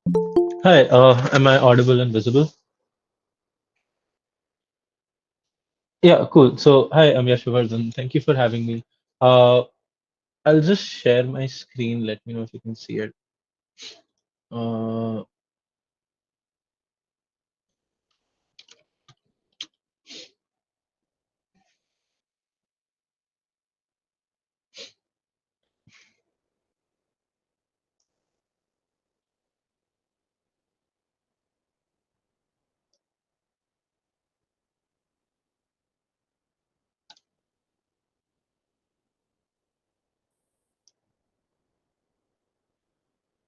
Hi, am I audible and visible? Yeah, cool. So, hi, I'm YASHOVARDHAN. Thank you for having me. Uh, I'll just share my screen. Let me know if you can see it.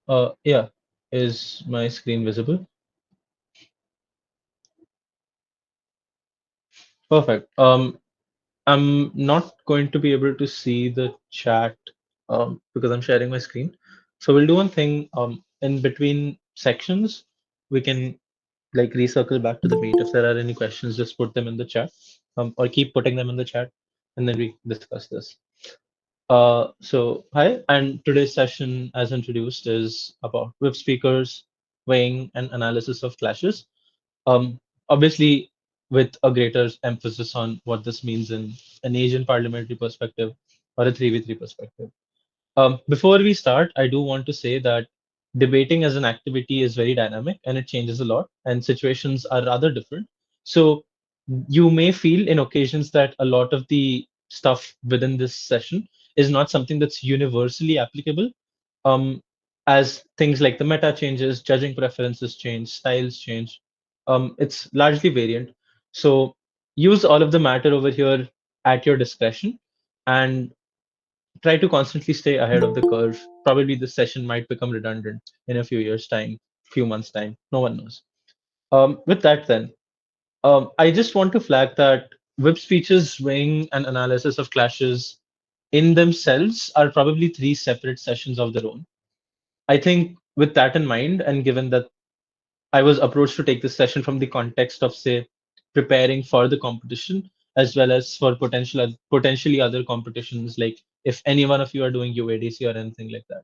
Uh, yeah, is my screen visible? Perfect. I'm not going to be able to see the chat because I'm sharing my screen. So we'll do one thing. In between sections, we can like recircle back to the meet. If there are any questions, just put them in the chat, or keep putting them in the chat, and then we discuss this. Hi, and today's session, as introduced, is about whip speakers, weighing, and analysis of clashes. Um, Obviously, with a greater emphasis on what this means in an Asian parliamentary perspective or a 3v3 perspective. Before we start, I do want to say that debating as an activity is very dynamic and it changes a lot, and situations are rather different. So, you may feel in occasions that a lot of the stuff within this session is not something that's universally applicable, um, as things like the meta changes, judging preferences change, styles change. It's largely variant. So, use all of the matter over here at your discretion and try to constantly stay ahead of the curve. Probably this session might become redundant in a few years' time, few months' time. No one knows. With that, then, I just want to flag that whip speeches, weighing, and analysis of clashes in themselves are probably three separate sessions of their own. I think with that in mind, and given that I was approached to take this session from the context of, say, preparing for the competition as well as for potentially other competitions, like if any one of you are doing UADC or anything like that.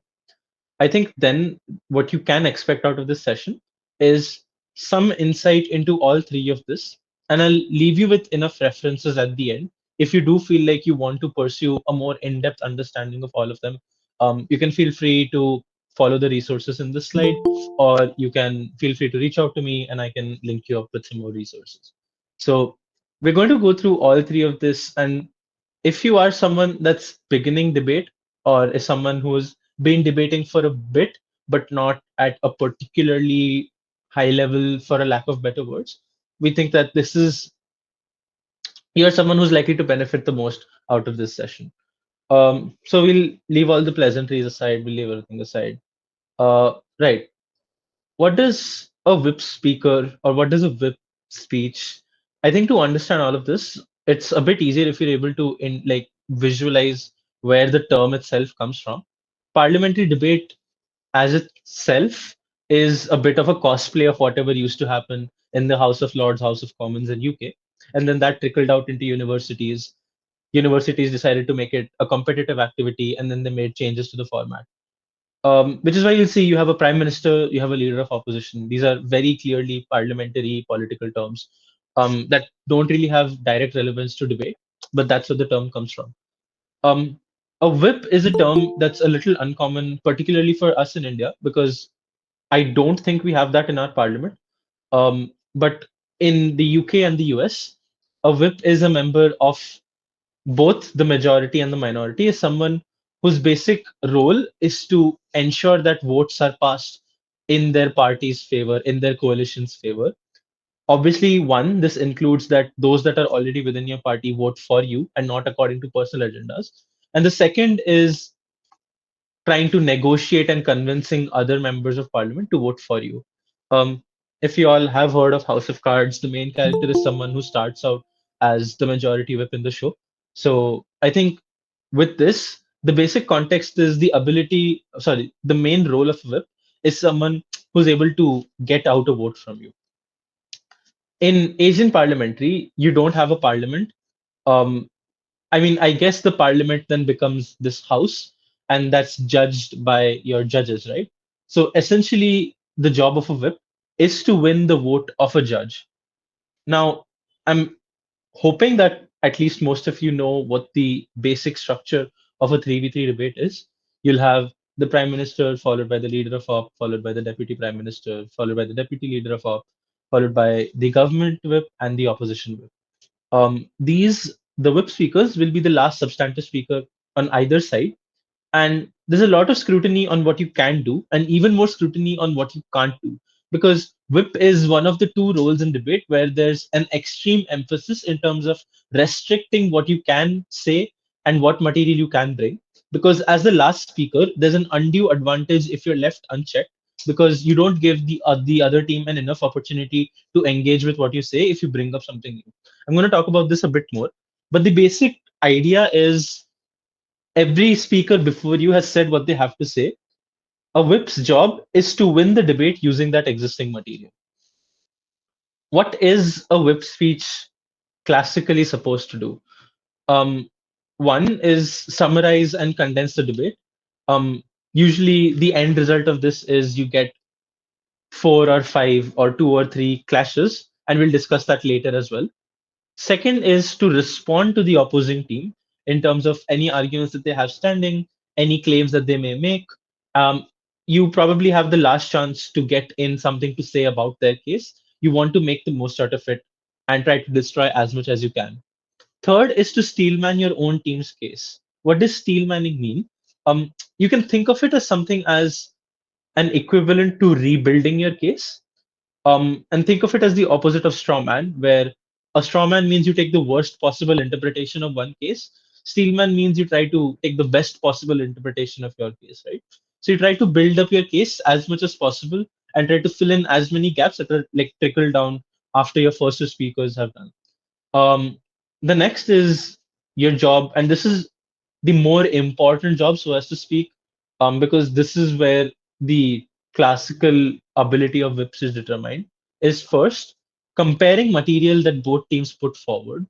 I think then what you can expect out of this session is some insight into all three of this. And I'll leave you with enough references at the end. If you do feel like you want to pursue a more in depth understanding of all of them, you can feel free to follow the resources in this slide, or you can feel free to reach out to me and I can link you up with some more resources. So, we're going to go through all three of this, and if you are someone that's beginning debate or is someone who's been debating for a bit but not at a particularly high level, for a lack of better words, we think that this is you're someone who's likely to benefit the most out of this session. So we'll leave all the pleasantries aside, we'll leave everything aside. Right, what does a whip speaker or what does a whip speech? I think to understand all of this, it's a bit easier if you're able to visualize where the term itself comes from. Parliamentary debate as itself is a bit of a cosplay of whatever used to happen in the House of Lords, House of Commons in UK, and then that trickled out into universities. Universities decided to make it a competitive activity, and then they made changes to the format, which is why you'll see you have a prime minister, you have a leader of opposition. These are very clearly parliamentary political terms that don't really have direct relevance to debate, but that's where the term comes from. Um, a whip is a term that's a little uncommon, particularly for us in India, because I don't think we have that in our parliament. But in the UK and the US, a whip is a member of both the majority and the minority, is someone whose basic role is to ensure that votes are passed in their party's favor, in their coalition's favor. Obviously, one, this includes that those that are already within your party vote for you and not according to personal agendas. And the second is trying to negotiate and convincing other members of parliament to vote for you. Um, if you all have heard of House of Cards, the main character is someone who starts out as the majority whip in the show. So I think with this, the basic context is the main role of whip is someone who's able to get out a vote from you. In Asian parliamentary, you don't have a parliament. Um, I mean, I guess the parliament then becomes this house, and that's judged by your judges, right? So essentially, the job of a whip is to win the vote of a judge. Now, I'm hoping that at least most of you know what the basic structure of a 3v3 debate is. You'll have the prime minister, followed by the leader of op, followed by the deputy prime minister, followed by the deputy leader of op, followed by the government whip and the opposition whip. The whip speakers will be the last substantive speaker on either side, and there's a lot of scrutiny on what you can do and even more scrutiny on what you can't do, because whip is one of the two roles in debate where there's an extreme emphasis in terms of restricting what you can say and what material you can bring, because as the last speaker there's an undue advantage if you're left unchecked, because you don't give the other team an enough opportunity to engage with what you say if you bring up something new. I'm going to talk about this a bit more, but the basic idea is every speaker before you has said what they have to say. A whip's job is to win the debate using that existing material. What is a whip speech classically supposed to do? Um, One is summarize and condense the debate. Usually, the end result of this is you get four or five or two or three clashes, and we'll discuss that later as well. Second is to respond to the opposing team in terms of any arguments that they have standing, any claims that they may make. Um, you probably have the last chance to get in something to say about their case. You want to make the most out of it and try to destroy as much as you can. Third is to steelman your own team's case. What does steelmanning mean? You can think of it as something as an equivalent to rebuilding your case, and think of it as the opposite of straw man, where a straw man means you take the worst possible interpretation of one case. Steelman means you try to take the best possible interpretation of your case, right? So you try to build up your case as much as possible and try to fill in as many gaps that are like trickle down after your first two speakers have done. Um, the next is your job, and this is the more important job, so as to speak, because this is where the classical ability of whips is determined. Is first comparing material that both teams put forward,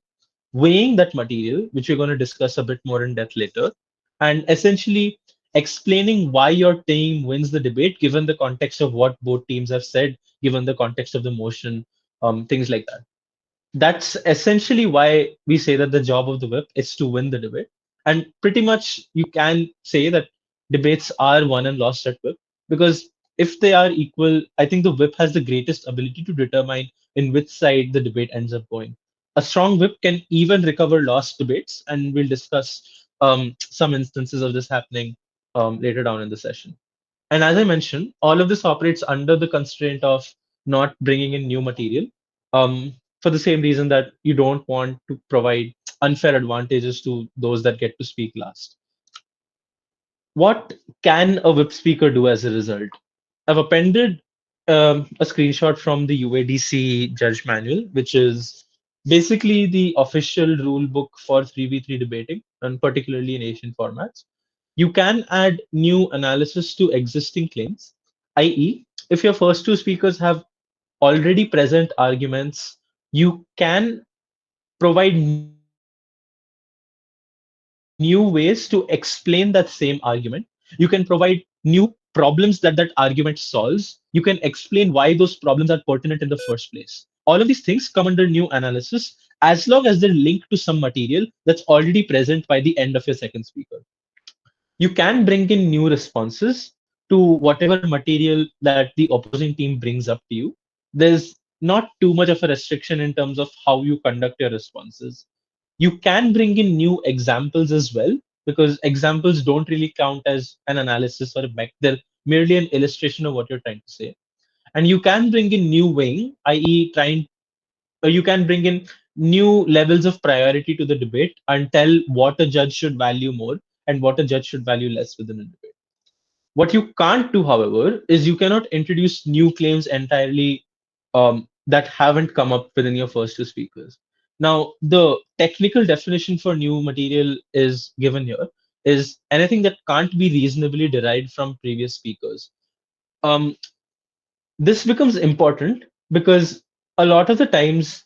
weighing that material, which we're going to discuss a bit more in depth later, and essentially explaining why your team wins the debate given the context of what both teams have said, given the context of the motion, things like that. That's essentially why we say that the job of the whip is to win the debate. And pretty much you can say that debates are won and lost at whip, because if they are equal, I think the whip has the greatest ability to determine in which side the debate ends up going. A strong whip can even recover lost debates, and we'll discuss some instances of this happening later down in the session. And as I mentioned, all of this operates under the constraint of not bringing in new material, for the same reason that you don't want to provide unfair advantages to those that get to speak last. What can a whip speaker do as a result? I've appended a screenshot from the UADC judge manual, which is basically the official rule book for 3v3 debating, and particularly in Asian formats. You can add new analysis to existing claims, i.e., if your first two speakers have already present arguments, you can provide new ways to explain that same argument. You can provide new problems that that argument solves. You can explain why those problems are pertinent in the first place. All of these things come under new analysis as long as they're linked to some material that's already present by the end of your second speaker. You can bring in new responses to whatever material that the opposing team brings up to you. There's not too much of a restriction in terms of how you conduct your responses. You can bring in new examples as well, because examples don't really count as an analysis or a back. They're merely an illustration of what you're trying to say. And you can bring in new weighing, i.e., trying, or you can bring in new levels of priority to the debate and tell what a judge should value more and what a judge should value less within a debate. What you can't do, however, is you cannot introduce new claims entirely that haven't come up within your first two speakers. Now, the technical definition for new material is given here is anything that can't be reasonably derived from previous speakers. Um, this becomes important because a lot of the times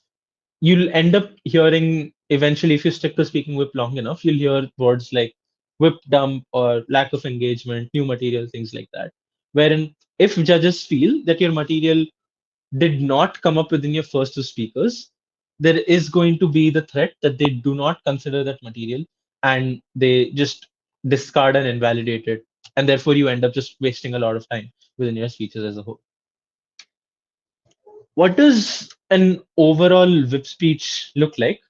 you'll end up hearing eventually, if you stick to speaking whip long enough, you'll hear words like whip dump or lack of engagement, new material, things like that, wherein If judges feel that your material did not come up within your first two speakers, there is going to be the threat that they do not consider that material and they just discard and invalidate it. And therefore, you end up just wasting a lot of time within your speeches as a whole. What does an overall VIP speech look like?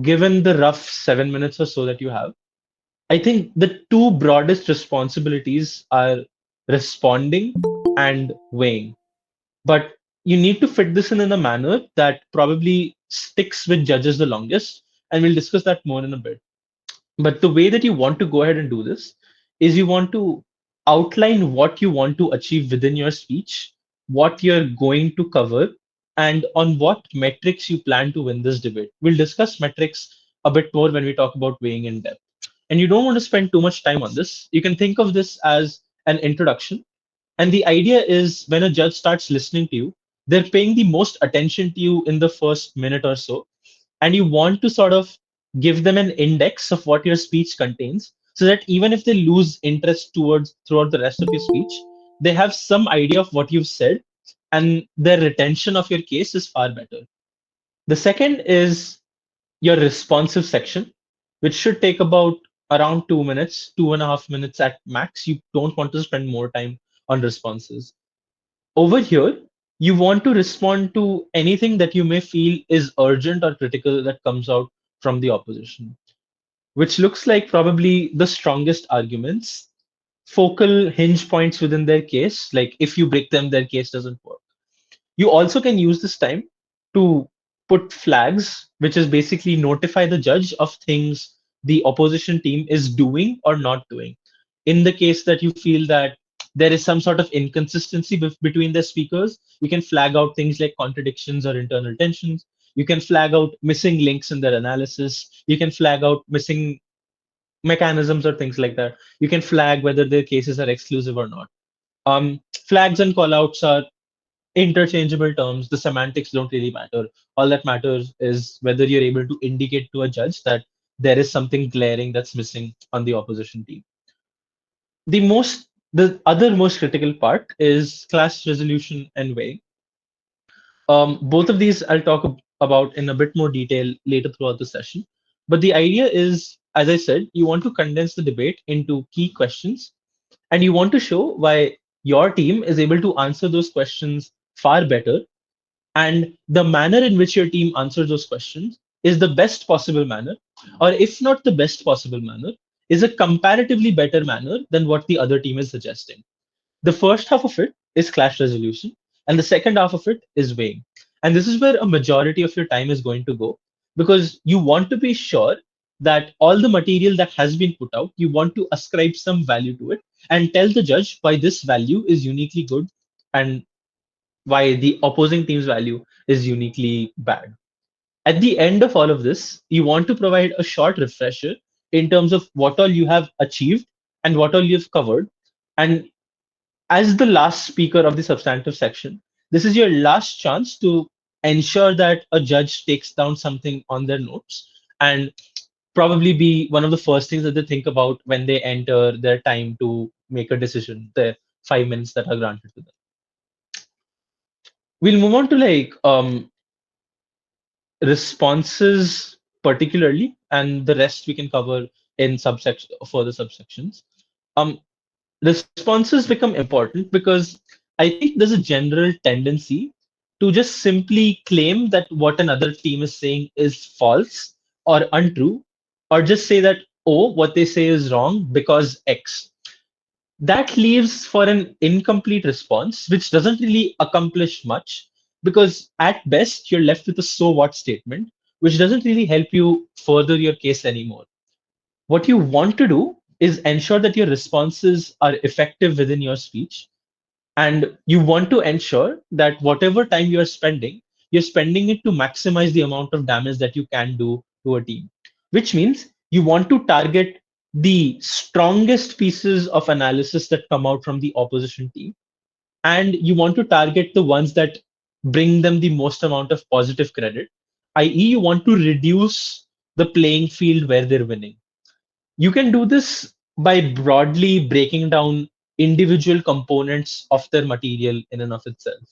Given the rough 7 minutes or so that you have, I think the two broadest responsibilities are responding and weighing. But you need to fit this in a manner that probably sticks with judges the longest. And we'll discuss that more in a bit. But the way that you want to go ahead and do this is you want to outline what you want to achieve within your speech, what you're going to cover, and on what metrics you plan to win this debate. We'll discuss metrics a bit more when we talk about weighing in depth. And you don't want to spend too much time on this. You can think of this as an introduction. And the idea is when a judge starts listening to you, they're paying the most attention to you in the first minute or so, and you want to sort of give them an index of what your speech contains so that even if they lose interest towards throughout the rest of your speech, they have some idea of what you've said, and their retention of your case is far better. The second is your responsive section, which should take about around 2 minutes, 2.5 minutes at max. You don't want to spend more time on responses. Over here, you want to respond to anything that you may feel is urgent or critical that comes out from the opposition, which looks like probably the strongest arguments, focal hinge points within their case. Like if you break them, their case doesn't work. You also can use this time to put flags, which is basically notify the judge of things the opposition team is doing or not doing. In the case that you feel that there is some sort of inconsistency between the speakers, you can flag out things like contradictions or internal tensions. You can flag out missing links in their analysis. You can flag out missing mechanisms or things like that. You can flag whether their cases are exclusive or not. Flags and callouts are interchangeable terms. The semantics don't really matter. All that matters is whether you're able to indicate to a judge that there is something glaring that's missing on the opposition team. The other most critical part is class resolution and weighing. Both of these I'll talk about in a bit more detail later throughout the session. But the idea is, as I said, you want to condense the debate into key questions, and you want to show why your team is able to answer those questions far better, and the manner in which your team answers those questions is the best possible manner, or if not the best possible manner, is a comparatively better manner than what the other team is suggesting. The first half of it is clash resolution, and the second half of it is weighing. And this is where a majority of your time is going to go, because you want to be sure that all the material that has been put out, you want to ascribe some value to it and tell the judge why this value is uniquely good and why the opposing team's value is uniquely bad. At the end of all of this, you want to provide a short refresher in terms of what all you have achieved and what all you've covered. And as the last speaker of the substantive section, this is your last chance to ensure that a judge takes down something on their notes and probably be one of the first things that they think about when they enter their time to make a decision, the 5 minutes that are granted to them. We'll move on to responses particularly, and the rest we can cover in subsection further subsections. Um, Responses become important because I think there's a general tendency to just simply claim that what another team is saying is false or untrue, or just say that, oh, what they say is wrong because X. That leaves for an incomplete response, which doesn't really accomplish much because at best you're left with a so what statement, which doesn't really help you further your case anymore. What you want to do is ensure that your responses are effective within your speech. And you want to ensure that whatever time you're spending it to maximize the amount of damage that you can do to a team, which means you want to target the strongest pieces of analysis that come out from the opposition team. And you want to target the ones that bring them the most amount of positive credit, i.e., you want to reduce the playing field where they're winning. You can do this by broadly breaking down individual components of their material in and of itself.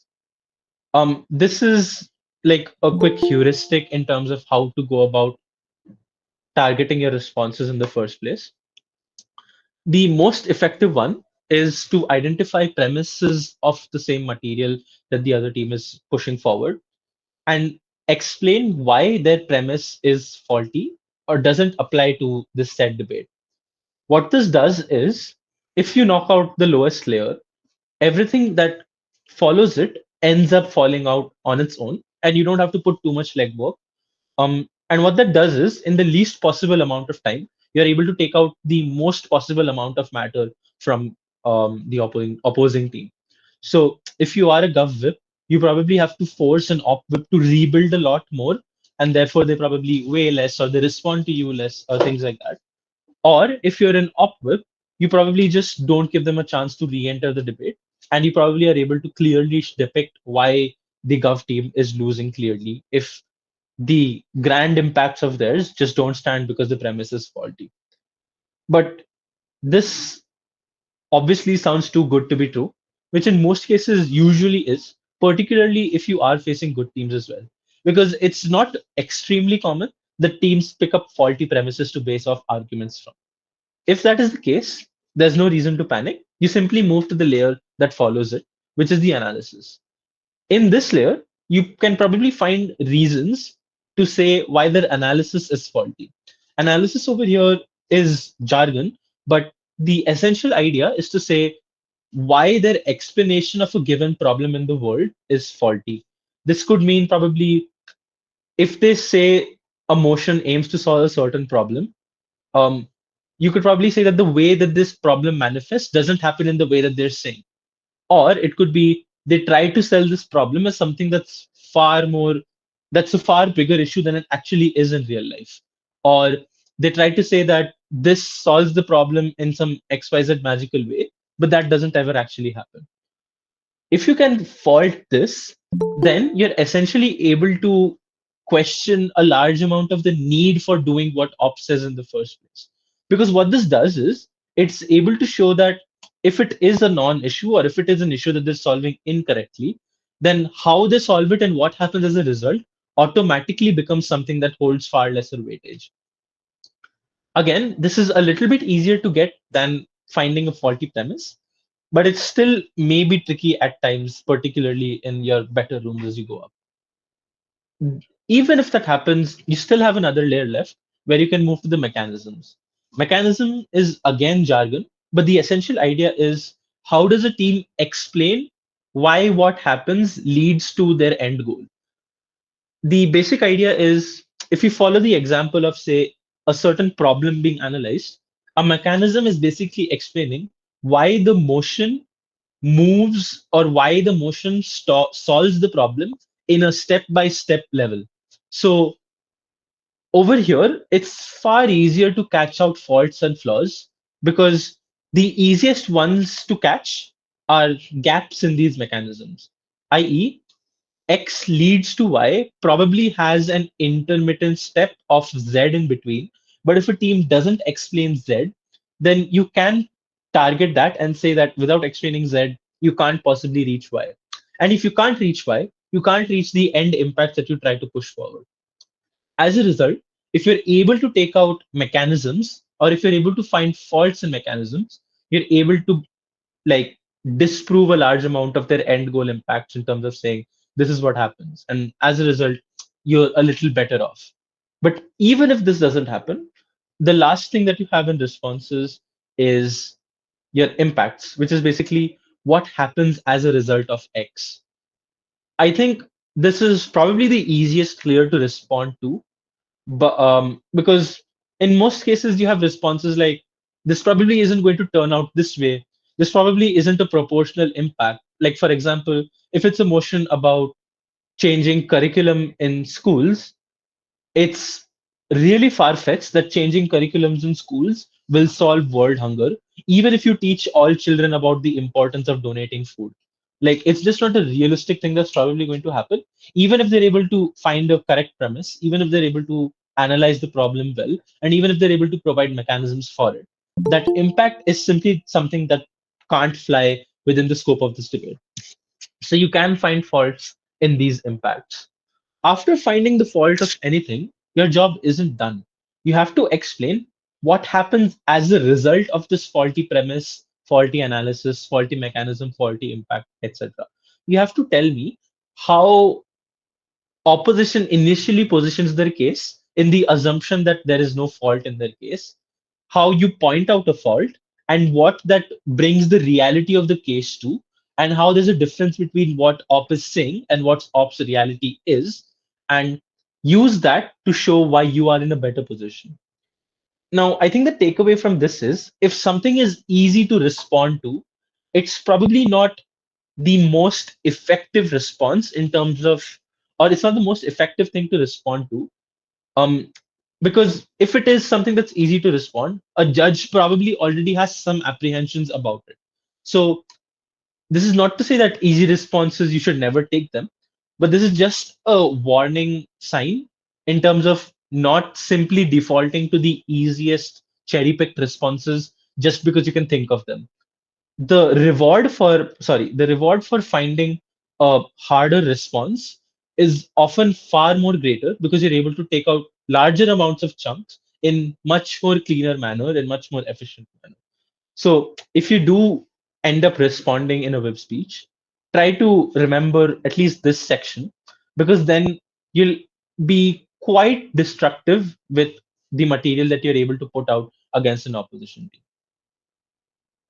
This is like a quick heuristic in terms of how to go about targeting your responses in the first place. The most effective one is to identify premises of the same material that the other team is pushing forward and explain why their premise is faulty or doesn't apply to this said debate. What this does is, if you knock out the lowest layer, everything that follows it ends up falling out on its own, and you don't have to put too much legwork. And what that does is, in the least possible amount of time, you're able to take out the most possible amount of matter from the opposing team. So if you are a gov whip, you probably have to force an op whip to rebuild a lot more, and therefore they probably weigh less or they respond to you less or things like that. Or if you're an op whip, you probably just don't give them a chance to re-enter the debate, and you probably are able to clearly depict why the gov team is losing clearly if the grand impacts of theirs just don't stand because the premise is faulty. But this obviously sounds too good to be true, which in most cases usually is, particularly if you are facing good teams as well. Because it's not extremely common that teams pick up faulty premises to base off arguments from. If that is the case, there's no reason to panic. You simply move to the layer that follows it, which is the analysis. In this layer, you can probably find reasons to say why their analysis is faulty. Analysis over here is jargon, but the essential idea is to say why their explanation of a given problem in the world is faulty. This could mean probably if they say a motion aims to solve a certain problem, um, you could probably say that the way that this problem manifests doesn't happen in the way that they're saying. Or it could be they try to sell this problem as something that's a far bigger issue than it actually is in real life. Or they try to say that this solves the problem in some XYZ magical way, but that doesn't ever actually happen. If you can fault this, then you're essentially able to question a large amount of the need for doing what ops says in the first place. Because what this does is it's able to show that if it is a non-issue or if it is an issue that they're solving incorrectly, then how they solve it and what happens as a result automatically becomes something that holds far lesser weightage. Again, this is a little bit easier to get than finding a faulty premise, but it still may be tricky at times, particularly in your better rooms as you go up. Even if that happens, you still have another layer left where you can move to the mechanisms. Mechanism is again jargon, but the essential idea is how does a team explain why what happens leads to their end goal? The basic idea is if you follow the example of, say, a certain problem being analyzed, a mechanism is basically explaining why the motion moves or why the motion solves the problem in a step by step level. So over here, it's far easier to catch out faults and flaws because the easiest ones to catch are gaps in these mechanisms, i.e., X leads to Y probably has an intermittent step of Z in between. But if a team doesn't explain Z, then you can target that and say that without explaining Z, you can't possibly reach Y. And if you can't reach Y, you can't reach the end impact that you try to push forward. As a result, if you're able to take out mechanisms or if you're able to find faults in mechanisms, you're able to like disprove a large amount of their end goal impacts in terms of saying this is what happens. And as a result, you're a little better off. But even if this doesn't happen, the last thing that you have in responses is your impacts, which is basically what happens as a result of X. I think this is probably the easiest layer to respond to, but because in most cases you have responses like this probably isn't going to turn out this way. This probably isn't a proportional impact. Like for example, if it's a motion about changing curriculum in schools, it's really far-fetched that changing curriculums in schools will solve world hunger, even if you teach all children about the importance of donating food. Like, it's just not a realistic thing that's probably going to happen, even if they're able to find a correct premise, even if they're able to analyze the problem well, and even if they're able to provide mechanisms for it. That impact is simply something that can't fly within the scope of this debate. So you can find faults in these impacts. After finding the fault of anything, your job isn't done. You have to explain what happens as a result of this faulty premise, faulty analysis, faulty mechanism, faulty impact, etc. You have to tell me how opposition initially positions their case in the assumption that there is no fault in their case, how you point out a fault, and what that brings the reality of the case to, and how there's a difference between what op is saying and what op's reality is, and use that to show why you are in a better position. Now, I think the takeaway from this is if something is easy to respond to, it's probably not the most effective response in terms of, or it's not the most effective thing to respond to. Um, because if it is something that's easy to respond, a judge probably already has some apprehensions about it. So this is not to say that easy responses you should never take them, but this is just a warning sign in terms of not simply defaulting to the easiest cherry picked responses just because you can think of them. The reward for finding a harder response is often far more greater because you're able to take out larger amounts of chunks in much more cleaner manner and much more efficient manner. So if you do end up responding in a web speech, try to remember at least this section, because then you'll be quite destructive with the material that you're able to put out against an opposition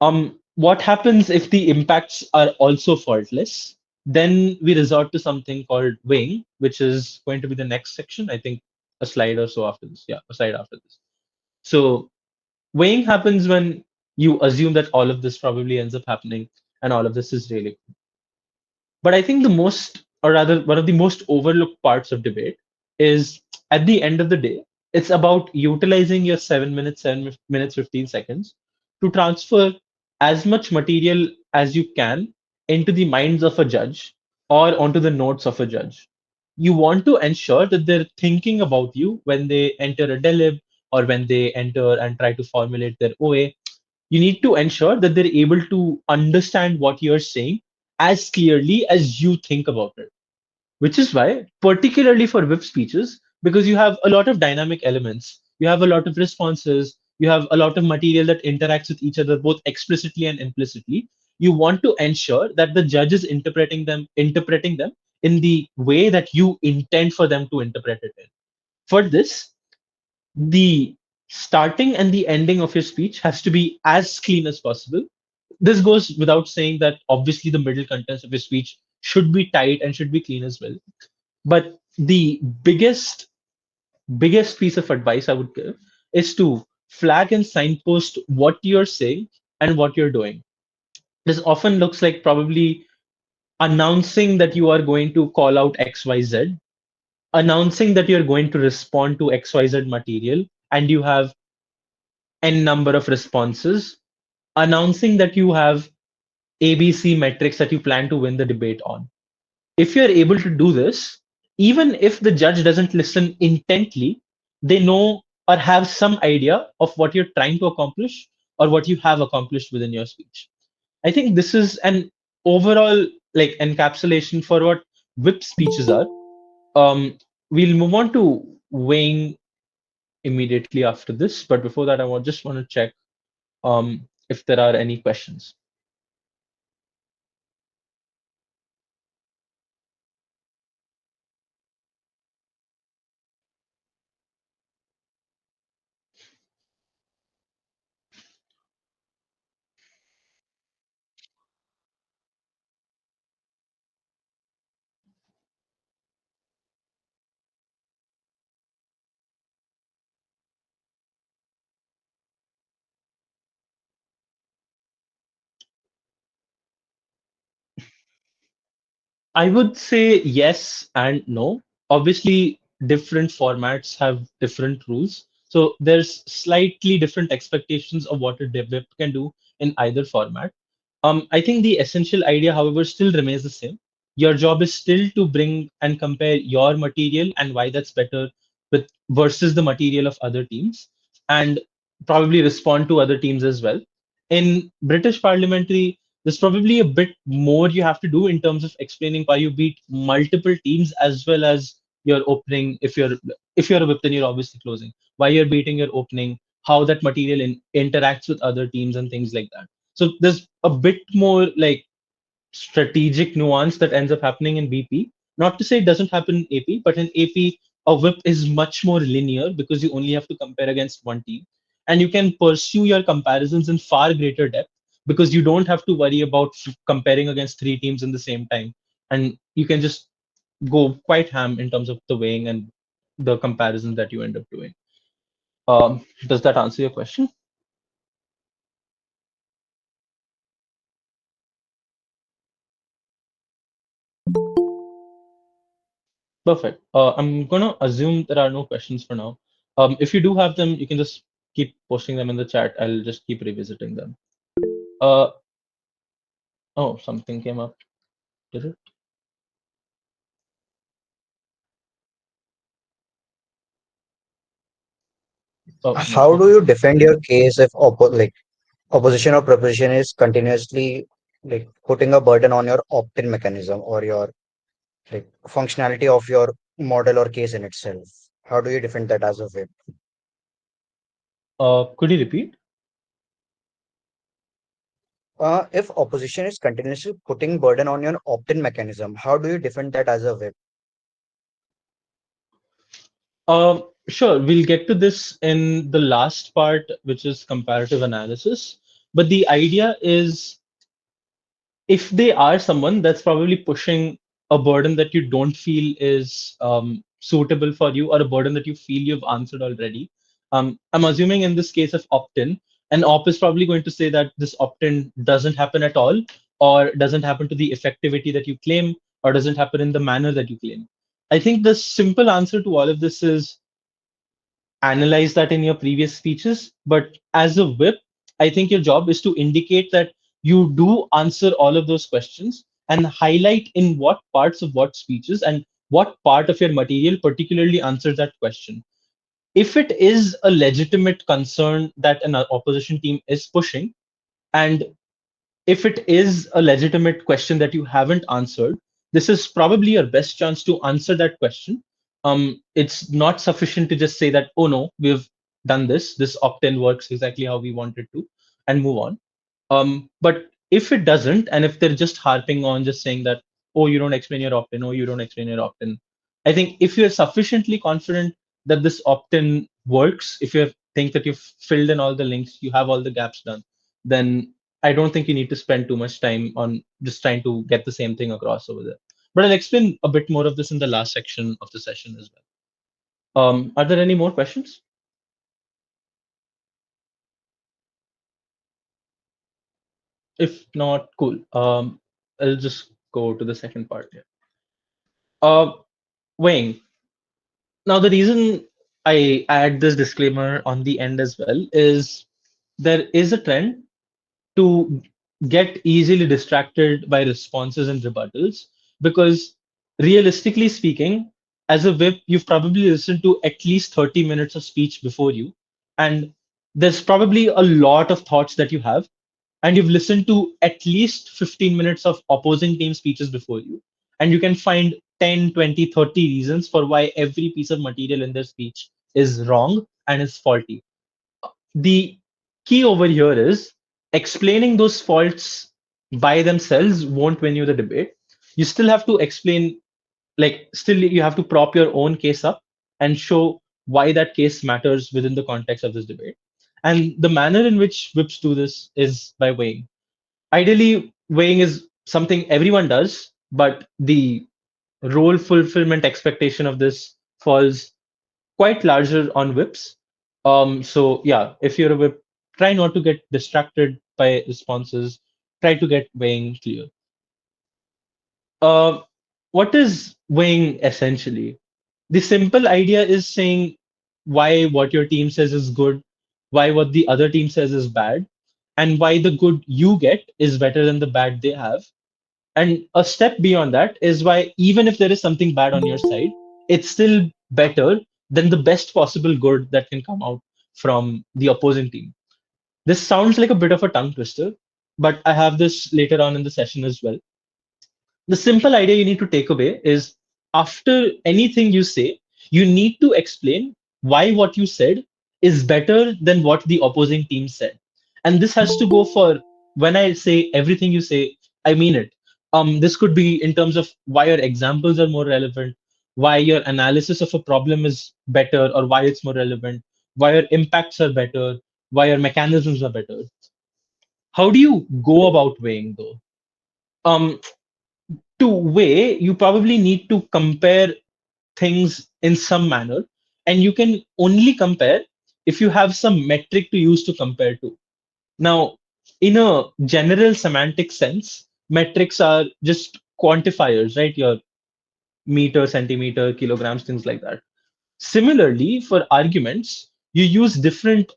team. What happens if the impacts are also faultless? Then we resort to something called weighing, which is going to be the next section. I think a slide or so after this. Yeah, a slide after this. So weighing happens when you assume that all of this probably ends up happening and all of this is really. But I think the most, or rather, one of the most overlooked parts of debate is at the end of the day, it's about utilizing your 7 minutes, 7 minutes, 15 seconds to transfer as much material as you can into the minds of a judge or onto the notes of a judge. You want to ensure that they're thinking about you when they enter a delib or when they enter and try to formulate their OA. You need to ensure that they're able to understand what you're saying as clearly as you think about it. Which is why, particularly for whip speeches, because you have a lot of dynamic elements, you have a lot of responses, you have a lot of material that interacts with each other both explicitly and implicitly. You want to ensure that the judge is interpreting them in the way that you intend for them to interpret it in. For this, the starting and the ending of your speech has to be as clean as possible. This goes without saying that obviously the middle contents of your speech should be tight and should be clean as well. But the biggest piece of advice I would give is to flag and signpost what you're saying and what you're doing. This often looks like probably announcing that you are going to call out XYZ, announcing that you're going to respond to XYZ material, and you have n number of responses, announcing that you have ABC metrics that you plan to win the debate on. If you're able to do this, even if the judge doesn't listen intently, they know or have some idea of what you're trying to accomplish or what you have accomplished within your speech. I think this is an overall like encapsulation for what whip speeches are. We'll move on to weighing immediately after this, but before that, just want to check if there are any questions. I would say yes and no. Obviously, different formats have different rules. So there's slightly different expectations of what a dev can do in either format. I think the essential idea, however, still remains the same. Your job is still to bring and compare your material and why that's better with versus the material of other teams, and probably respond to other teams as well. In British parliamentary, there's probably a bit more you have to do in terms of explaining why you beat multiple teams, as well as your opening. If you're a whip, then you're obviously closing. Why you're beating your opening, how that material interacts with other teams and things like that. So there's a bit more like strategic nuance that ends up happening in BP. Not to say it doesn't happen in AP, but in AP, a whip is much more linear because you only have to compare against one team. And you can pursue your comparisons in far greater depth because you don't have to worry about comparing against three teams in the same time. And you can just go quite ham in terms of the weighing and the comparisons that you end up doing. Does that answer your question? Perfect. I'm gonna assume there are no questions for now. If you do have them, you can just keep posting them in the chat. I'll just keep revisiting them. Uh, oh, something came up. Did it? Oh, no. How do Okay. you defend your case if opposition or proposition is continuously putting a burden on your opt-in mechanism or your functionality of your model or case in itself? How do you defend that as a whip? Could you repeat? If opposition is continuously putting burden on your opt-in mechanism, how do you defend that as a whip? Sure. We'll get to this in the last part, which is comparative analysis. But the idea is if they are someone that's probably pushing a burden that you don't feel is suitable for you, or a burden that you feel you've answered already. I'm assuming in this case of opt-in, an op is probably going to say that this opt-in doesn't happen at all, or doesn't happen to the effectivity that you claim, or doesn't happen in the manner that you claim. I think the simple answer to all of this is analyze that in your previous speeches. But as a whip, I think your job is to indicate that you do answer all of those questions and highlight in what parts of what speeches and what part of your material particularly answers that question. If it is a legitimate concern that an opposition team is pushing, and if it is a legitimate question that you haven't answered, this is probably your best chance to answer that question. It's not sufficient to just say that, oh no, we've done this. This opt-in works exactly how we want it to, and move on. But if it doesn't, and if they're just harping on just saying that, oh, you don't explain your opt-in, oh, you don't explain your opt-in, I think if you're sufficiently confident that this opt-in works, if you think that you've filled in all the links, you have all the gaps done, then I don't think you need to spend too much time on just trying to get the same thing across over there. But I'll explain a bit more of this in the last section of the session as well. Are there any more questions? If not, cool. I'll just go to the second part here. Uh, Weighing. Now, the reason I add this disclaimer on the end as well is there is a trend to get easily distracted by responses and rebuttals because, realistically speaking, as a whip, you've probably listened to at least 30 minutes of speech before you, and there's probably a lot of thoughts that you have, and you've listened to at least 15 minutes of opposing team speeches before you, and you can find 10, 20, 30 reasons for why every piece of material in their speech is wrong and is faulty. The key over here is explaining those faults by themselves won't win you the debate. You still have to explain, like, still you have to prop your own case up and show why that case matters within the context of this debate. And the manner in which whips do this is by weighing. Ideally, weighing is something everyone does, but the role fulfillment expectation of this falls quite larger on whips. So yeah, if you're a whip, try not to get distracted by responses. Try to get weighing clear. Uh, what is weighing essentially? The simple idea is saying why what your team says is good, why what the other team says is bad, and why the good you get is better than the bad they have. And a step beyond that is why even if there is something bad on your side, it's still better than the best possible good that can come out from the opposing team. This sounds like a bit of a tongue twister, but I have this later on in the session as well. The simple idea you need to take away is after anything you say, you need to explain why what you said is better than what the opposing team said. And this has to go for when I say everything you say, I mean it. This could be in terms of why your examples are more relevant, why your analysis of a problem is better, or why it's more relevant, why your impacts are better, why your mechanisms are better. How do you go about weighing though? Um, to weigh, you probably need to compare things in some manner, and you can only compare if you have some metric to use to compare to. Now, in a general semantic sense, metrics are just quantifiers, right? Your meter, centimeter, kilograms, things like that. Similarly, for arguments, you use different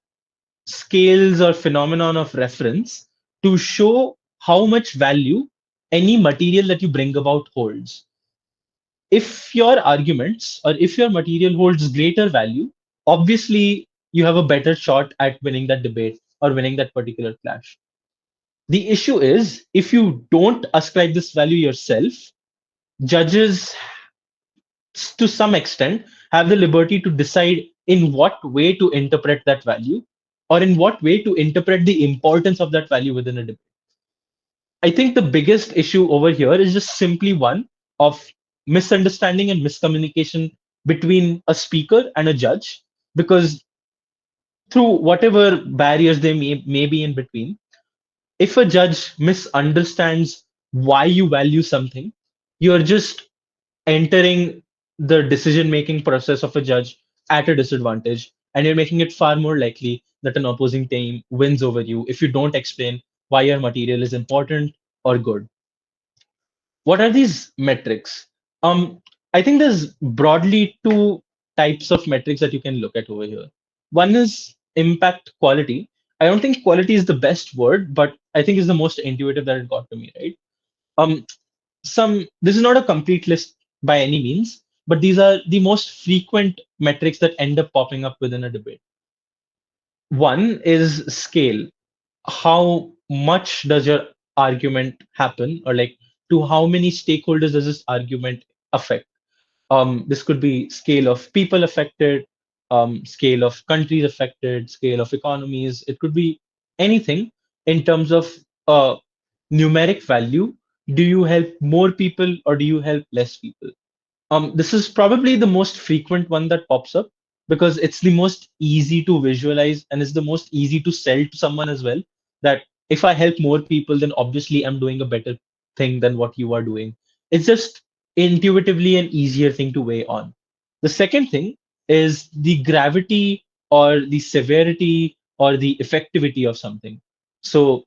scales or phenomenon of reference to show how much value any material that you bring about holds. If your arguments or if your material holds greater value, obviously you have a better shot at winning that debate or winning that particular clash. The issue is if you don't ascribe this value yourself, judges to some extent have the liberty to decide in what way to interpret that value or in what way to interpret the importance of that value within a debate. I think the biggest issue over here is just simply one of misunderstanding and miscommunication between a speaker and a judge, because through whatever barriers they may be in between, if a judge misunderstands why you value something, you're just entering the decision making process of a judge at a disadvantage, and you're making it far more likely that an opposing team wins over you if you don't explain why your material is important or good. What are these metrics? Um, I think there's broadly two types of metrics that you can look at over here. One is impact quality. I don't think quality is the best word, but I think is the most intuitive that it got to me, right? Um, this is not a complete list by any means, but these are the most frequent metrics that end up popping up within a debate. One is scale. How much does your argument happen, or like to how many stakeholders does this argument affect? This could be scale of people affected, scale of countries affected, scale of economies. It could be anything in terms of numeric value. Do you help more people or do you help less people? This is probably the most frequent one that pops up because it's the most easy to visualize and it's the most easy to sell to someone as well. That if I help more people, then obviously I'm doing a better thing than what you are doing. It's just intuitively an easier thing to weigh on. The second thing is the gravity or the severity or the effectivity of something. So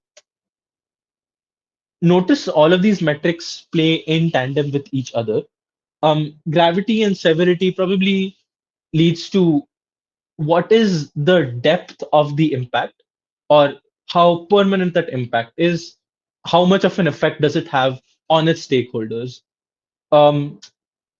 notice all of these metrics play in tandem with each other. Gravity and severity probably leads to what is the depth of the impact or how permanent that impact is, how much of an effect does it have on its stakeholders. Um,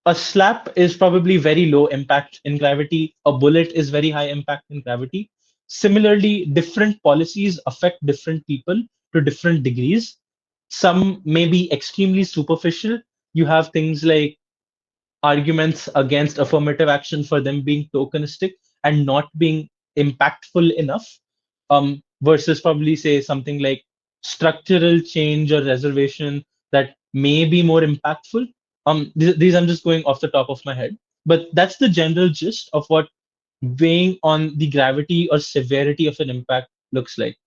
a slap is probably very low impact in gravity, a bullet is very high impact in gravity. Similarly, different policies affect different people to different degrees. Some may be extremely superficial. You have things like arguments against affirmative action for them being tokenistic and not being impactful enough, versus probably say something like structural change or reservation that may be more impactful. These I'm just going off the top of my head, but that's the general gist of what weighing on the gravity or severity of an impact looks like.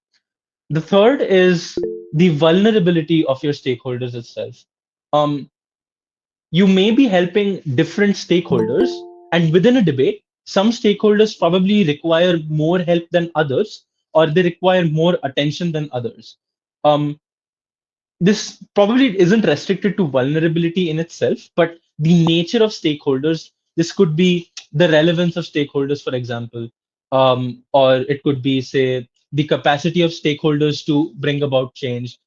The third is the vulnerability of your stakeholders itself. Um, you may be helping different stakeholders, and within a debate some stakeholders probably require more help than others, or they require more attention than others. Um, this probably isn't restricted to vulnerability in itself, but the nature of stakeholders. This could be the relevance of stakeholders, for example, or it could be, say, the capacity of stakeholders to bring about change.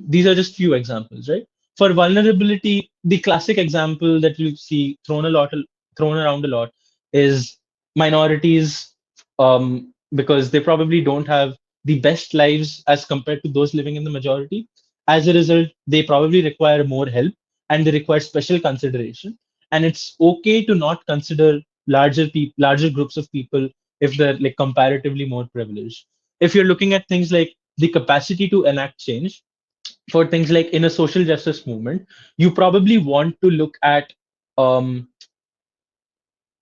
These are just few examples, right? For vulnerability, the classic example that you see thrown around a lot is minorities, because they probably don't have the best lives as compared to those living in the majority. As a result, they probably require more help and they require special consideration. And it's okay to not consider larger groups of people if they're like comparatively more privileged. If you're looking at things like the capacity to enact change, for things like in a social justice movement, you probably want to look at um,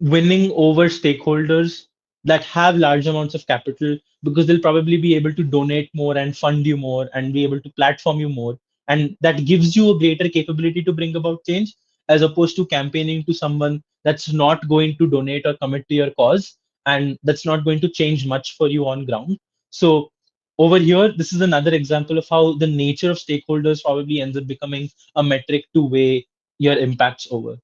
winning over stakeholders that have large amounts of capital, because they'll probably be able to donate more and fund you more and be able to platform you more, and that gives you a greater capability to bring about change, as opposed to campaigning to someone that's not going to donate or commit to your cause, and that's not going to change much for you on ground. So over here, this is another example of how the nature of stakeholders probably ends up becoming a metric to weigh your impacts over.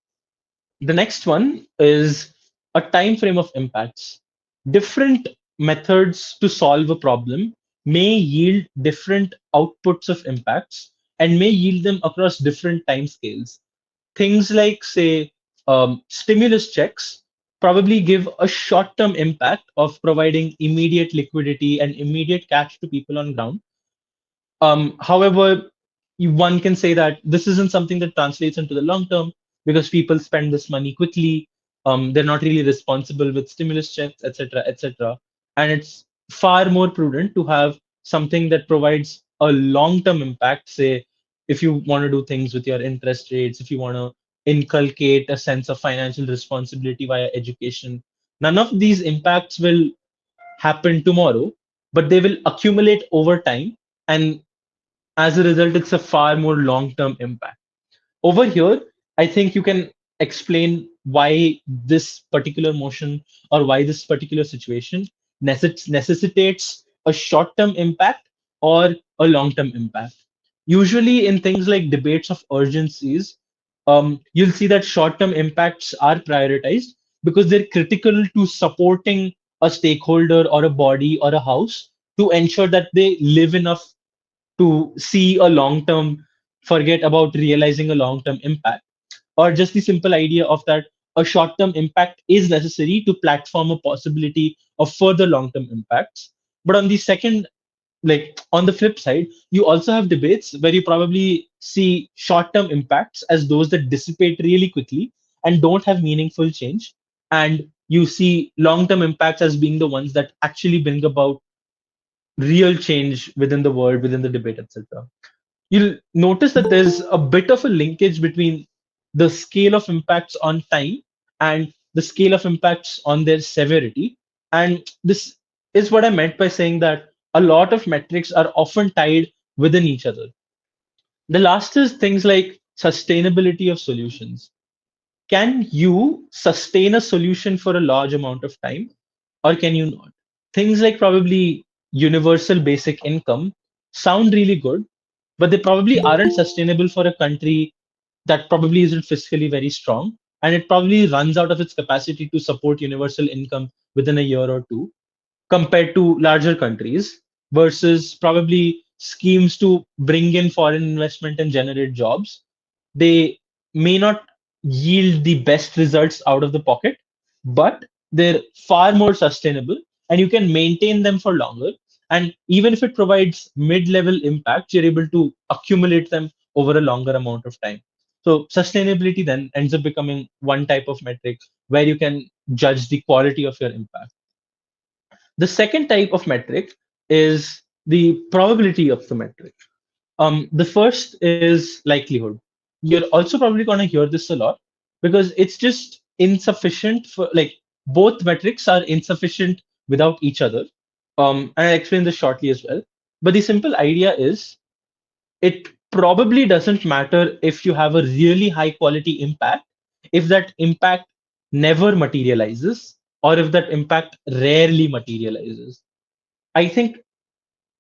The next one is a time frame of impacts. Different methods to solve a problem may yield different outputs of impacts and may yield them across different time scales. Things like, say, stimulus checks probably give a short term impact of providing immediate liquidity and immediate cash to people on ground. However, one can say that this isn't something that translates into the long term, because people spend this money quickly. They're not really responsible with stimulus checks, etc., etc. And it's far more prudent to have something that provides a long-term impact. Say, if you want to do things with your interest rates, if you want to inculcate a sense of financial responsibility via education, none of these impacts will happen tomorrow, but they will accumulate over time. And as a result, it's a far more long term impact. Over here, I think you can explain why this particular motion or why this particular situation necessitates a short term impact or a long term impact. Usually, in things like debates of urgencies, you'll see that short term impacts are prioritized because they're critical to supporting a stakeholder or a body or a house to ensure that they live enough to see a long term, forget about realizing a long term impact, or just the simple idea of that a short term impact is necessary to platform a possibility of further long term impacts. But on the second, like on the flip side, you also have debates where you probably see short term impacts as those that dissipate really quickly and don't have meaningful change. And you see long term impacts as being the ones that actually bring about real change within the world, within the debate, etc. You'll notice that there's a bit of a linkage between the scale of impacts on time and the scale of impacts on their severity. And this is what I meant by saying that a lot of metrics are often tied within each other. The last is things like sustainability of solutions. Can you sustain a solution for a large amount of time, or can you not? Things like probably universal basic income sound really good, but they probably aren't sustainable for a country that probably isn't fiscally very strong. And it probably runs out of its capacity to support universal income within a year or two, compared to larger countries, versus probably schemes to bring in foreign investment and generate jobs. They may not yield the best results out of the pocket, but they're far more sustainable and you can maintain them for longer. And even if it provides mid level impact, you're able to accumulate them over a longer amount of time. So, sustainability then ends up becoming one type of metric where you can judge the quality of your impact. The second type of metric is the probability of the metric. The first is likelihood. You're also probably going to hear this a lot because it's just insufficient for like both metrics are insufficient without each other. And I'll explain this shortly as well. But the simple idea is it probably doesn't matter if you have a really high quality impact if that impact never materializes or if that impact rarely materializes. I think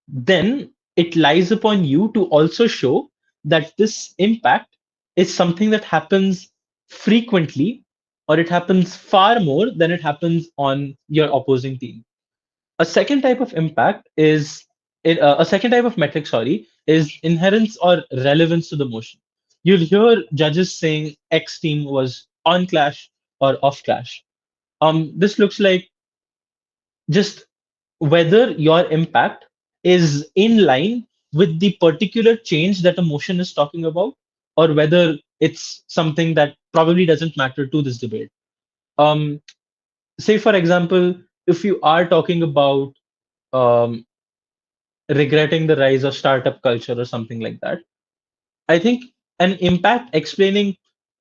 then it lies upon you to also show that this impact is something that happens frequently or it happens far more than it happens on your opposing team. A second type of impact is a second type of metric, sorry, is inherence or relevance to the motion. You'll hear judges saying X team was on clash or off clash. This looks like just whether your impact is in line with the particular change that a motion is talking about, or whether it's something that probably doesn't matter to this debate. Um, Say, for example, if you are talking about um, regretting the rise of startup culture or something like that, I think an impact explaining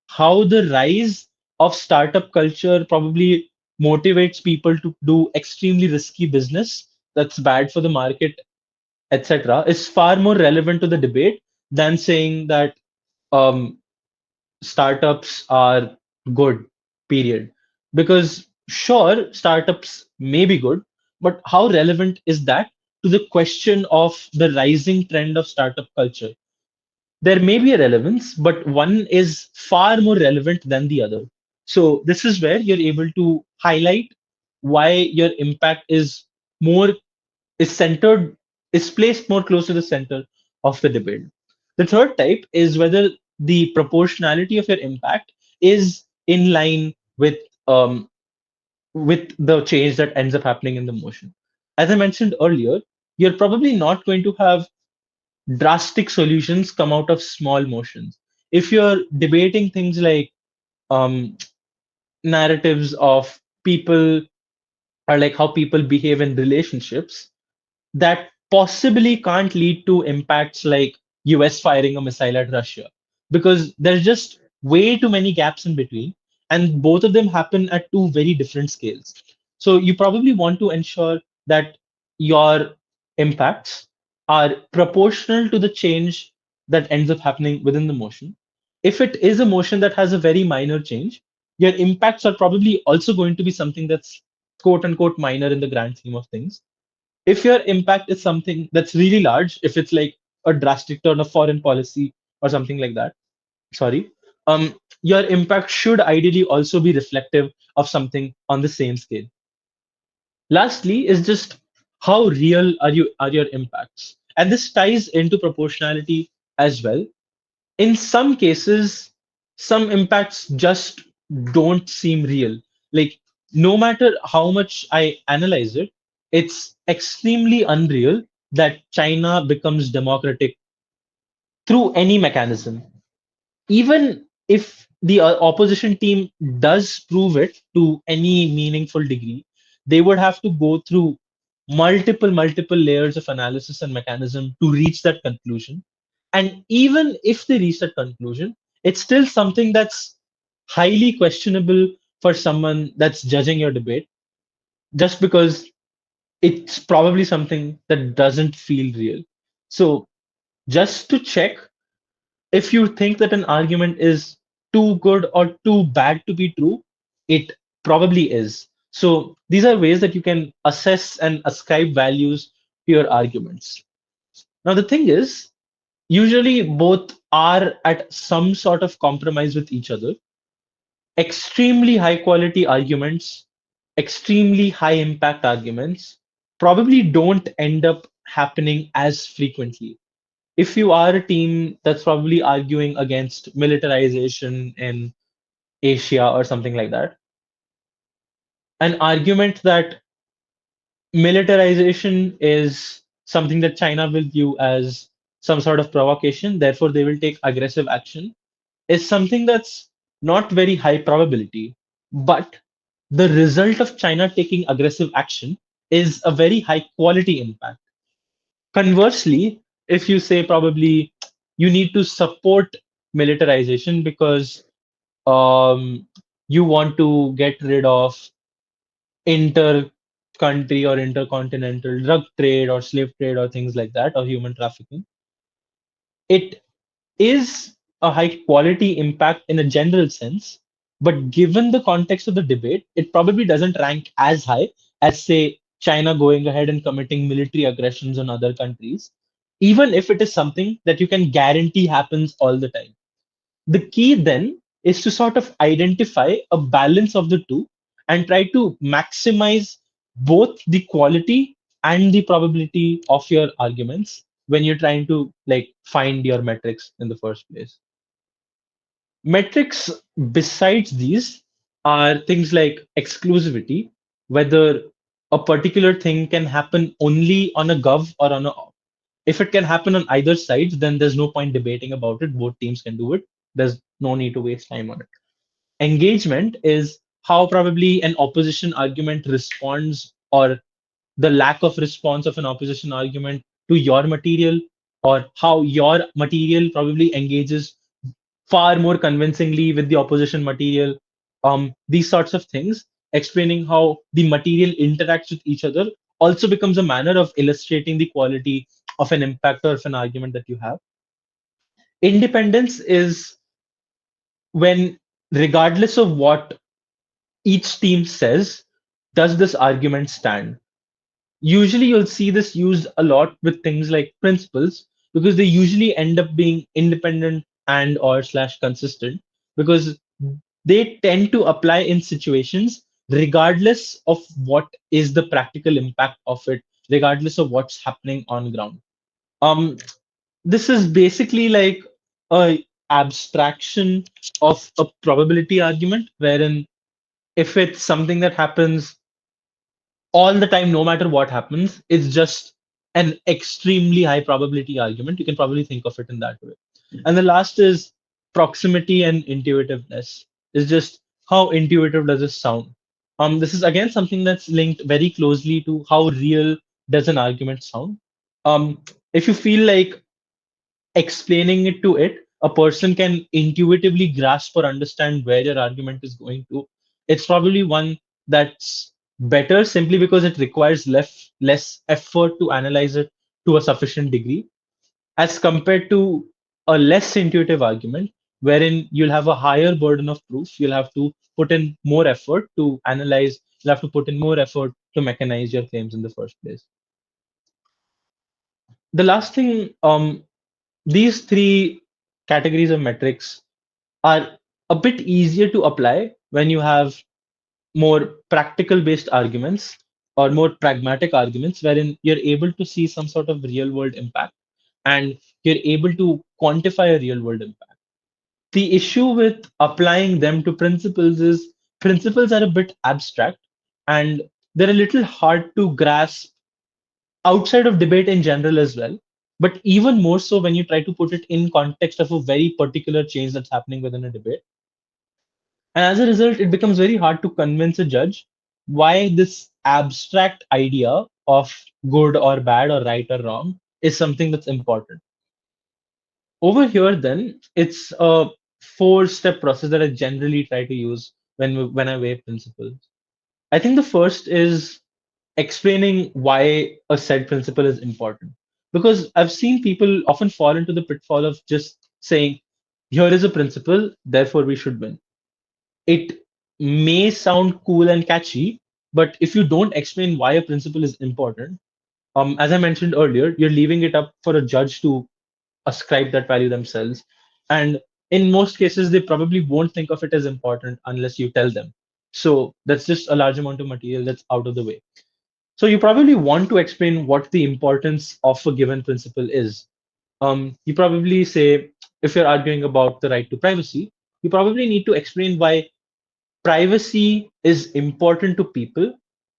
how the rise of startup culture probably motivates people to do extremely risky business that's bad for the market, etc., is far more relevant to the debate than saying that um, startups are good, period. Because sure, startups may be good, but how relevant is that to the question of the rising trend of startup culture? There may be a relevance, but one is far more relevant than the other. So this is where you're able to highlight why your impact more is centered is placed more close to the center of the debate. The third type is whether the proportionality of your impact is in line um, with the change that ends up happening in the motion. As I mentioned earlier, you're probably not going to have drastic solutions come out of small motions. If you're debating things like um, narratives of people or like how people behave in relationships, that possibly can't lead to impacts like US firing a missile at Russia because there's just way too many gaps in between, and both of them happen at two very different scales. So you probably want to ensure that your impacts are proportional to the change that ends up happening within the motion. If it is a motion that has a very minor change, your impacts are probably also going to be something that's quote unquote minor in the grand scheme of things. If your impact is something that's really large, if it's like a drastic turn of foreign policy or something like that, sorry, your impact should ideally also be reflective of something on the same scale. Lastly, is just how real are your impacts, and this ties into proportionality as well. In some cases, some impacts just don't seem real. Like, no matter how much I analyze it, it's extremely unreal that China becomes democratic through any mechanism. Even if the opposition team does prove it to any meaningful degree, they would have to go through multiple layers of analysis and mechanism to reach that conclusion. And even if they reach that conclusion, it's still something that's highly questionable for someone that's judging your debate, just because it's probably something that doesn't feel real. So just to check, if you think that an argument is too good or too bad to be true, it probably is. So these are ways that you can assess and ascribe values to your arguments. Now, the thing is, usually both are at some sort of compromise with each other. Extremely high quality arguments, extremely high impact arguments probably don't end up happening as frequently. If you are a team that's probably arguing against militarization in Asia or something like that, an argument that militarization is something that China will view as some sort of provocation, therefore they will take aggressive action, is something that's not very high probability. But the result of China taking aggressive action is a very high quality impact. Conversely, if you say probably you need to support militarization because um, you want to get rid of inter country or intercontinental drug trade or slave trade or things like that or human trafficking, it is a high quality impact in a general sense. But given the context of the debate, it probably doesn't rank as high as, say, China going ahead and committing military aggressions on other countries, even if it is something that you can guarantee happens all the time. The key then is to sort of identify a balance of the two and try to maximize both the quality and the probability of your arguments when you're trying to like find your metrics in the first place. Metrics besides these are things like exclusivity, whether a particular thing can happen only on a gov or on a op. If it can happen on either side, then there's no point debating about it. Both teams can do it. There's no need to waste time on it. Engagement is how probably an opposition argument responds, or the lack of response of an opposition argument to your material, or how your material probably engages far more convincingly with the opposition material. These sorts of things, explaining how the material interacts with each other, also becomes a manner of illustrating the quality of an impact or of an argument that you have. Independence is when, regardless of what each team says, does this argument stand? Usually you'll see this used a lot with things like principles, because they usually end up being independent and or slash consistent, because they tend to apply in situations regardless of what is the practical impact of it, regardless of what's happening on ground. um this is basically like a abstraction of a probability argument, wherein if it's something that happens all the time, no matter what happens, it's just an extremely high probability argument. You can probably think of it in that way. And the last is proximity and intuitiveness. Is just how intuitive does this sound? This is again something that's linked very closely to how real does an argument sound. If you feel like explaining it to it, a person can intuitively grasp or understand where your argument is going to. It's probably one that's better simply because it requires less effort to analyze it to a sufficient degree, as compared to a less intuitive argument, wherein you'll have a higher burden of proof. You'll have to put in more effort to analyze, you'll have to put in more effort to mechanize your claims in the first place. The last thing, these three categories of metrics are a bit easier to apply when you have more practical based arguments or more pragmatic arguments, wherein you're able to see some sort of real world impact and you're able to quantify a real world impact. The issue with applying them to principles is principles are a bit abstract and they're a little hard to grasp outside of debate in general as well, but even more so when you try to put it in context of a very particular change that's happening within a debate. And as a result, it becomes very hard to convince a judge why this abstract idea of good or bad or right or wrong is something that's important. Over here, then, it's a four-step process that I generally try to use when I weigh principles. I think the first is explaining why a said principle is important. Because I've seen people often fall into the pitfall of just saying, here is a principle, therefore we should win. It may sound cool and catchy, but if you don't explain why a principle is important, as I mentioned earlier, you're leaving it up for a judge to ascribe that value themselves. And in most cases, they probably won't think of it as important unless you tell them. So that's just a large amount of material that's out of the way. So you probably want to explain what the importance of a given principle is. You probably say, if you're arguing about the right to privacy, you probably need to explain why privacy is important to people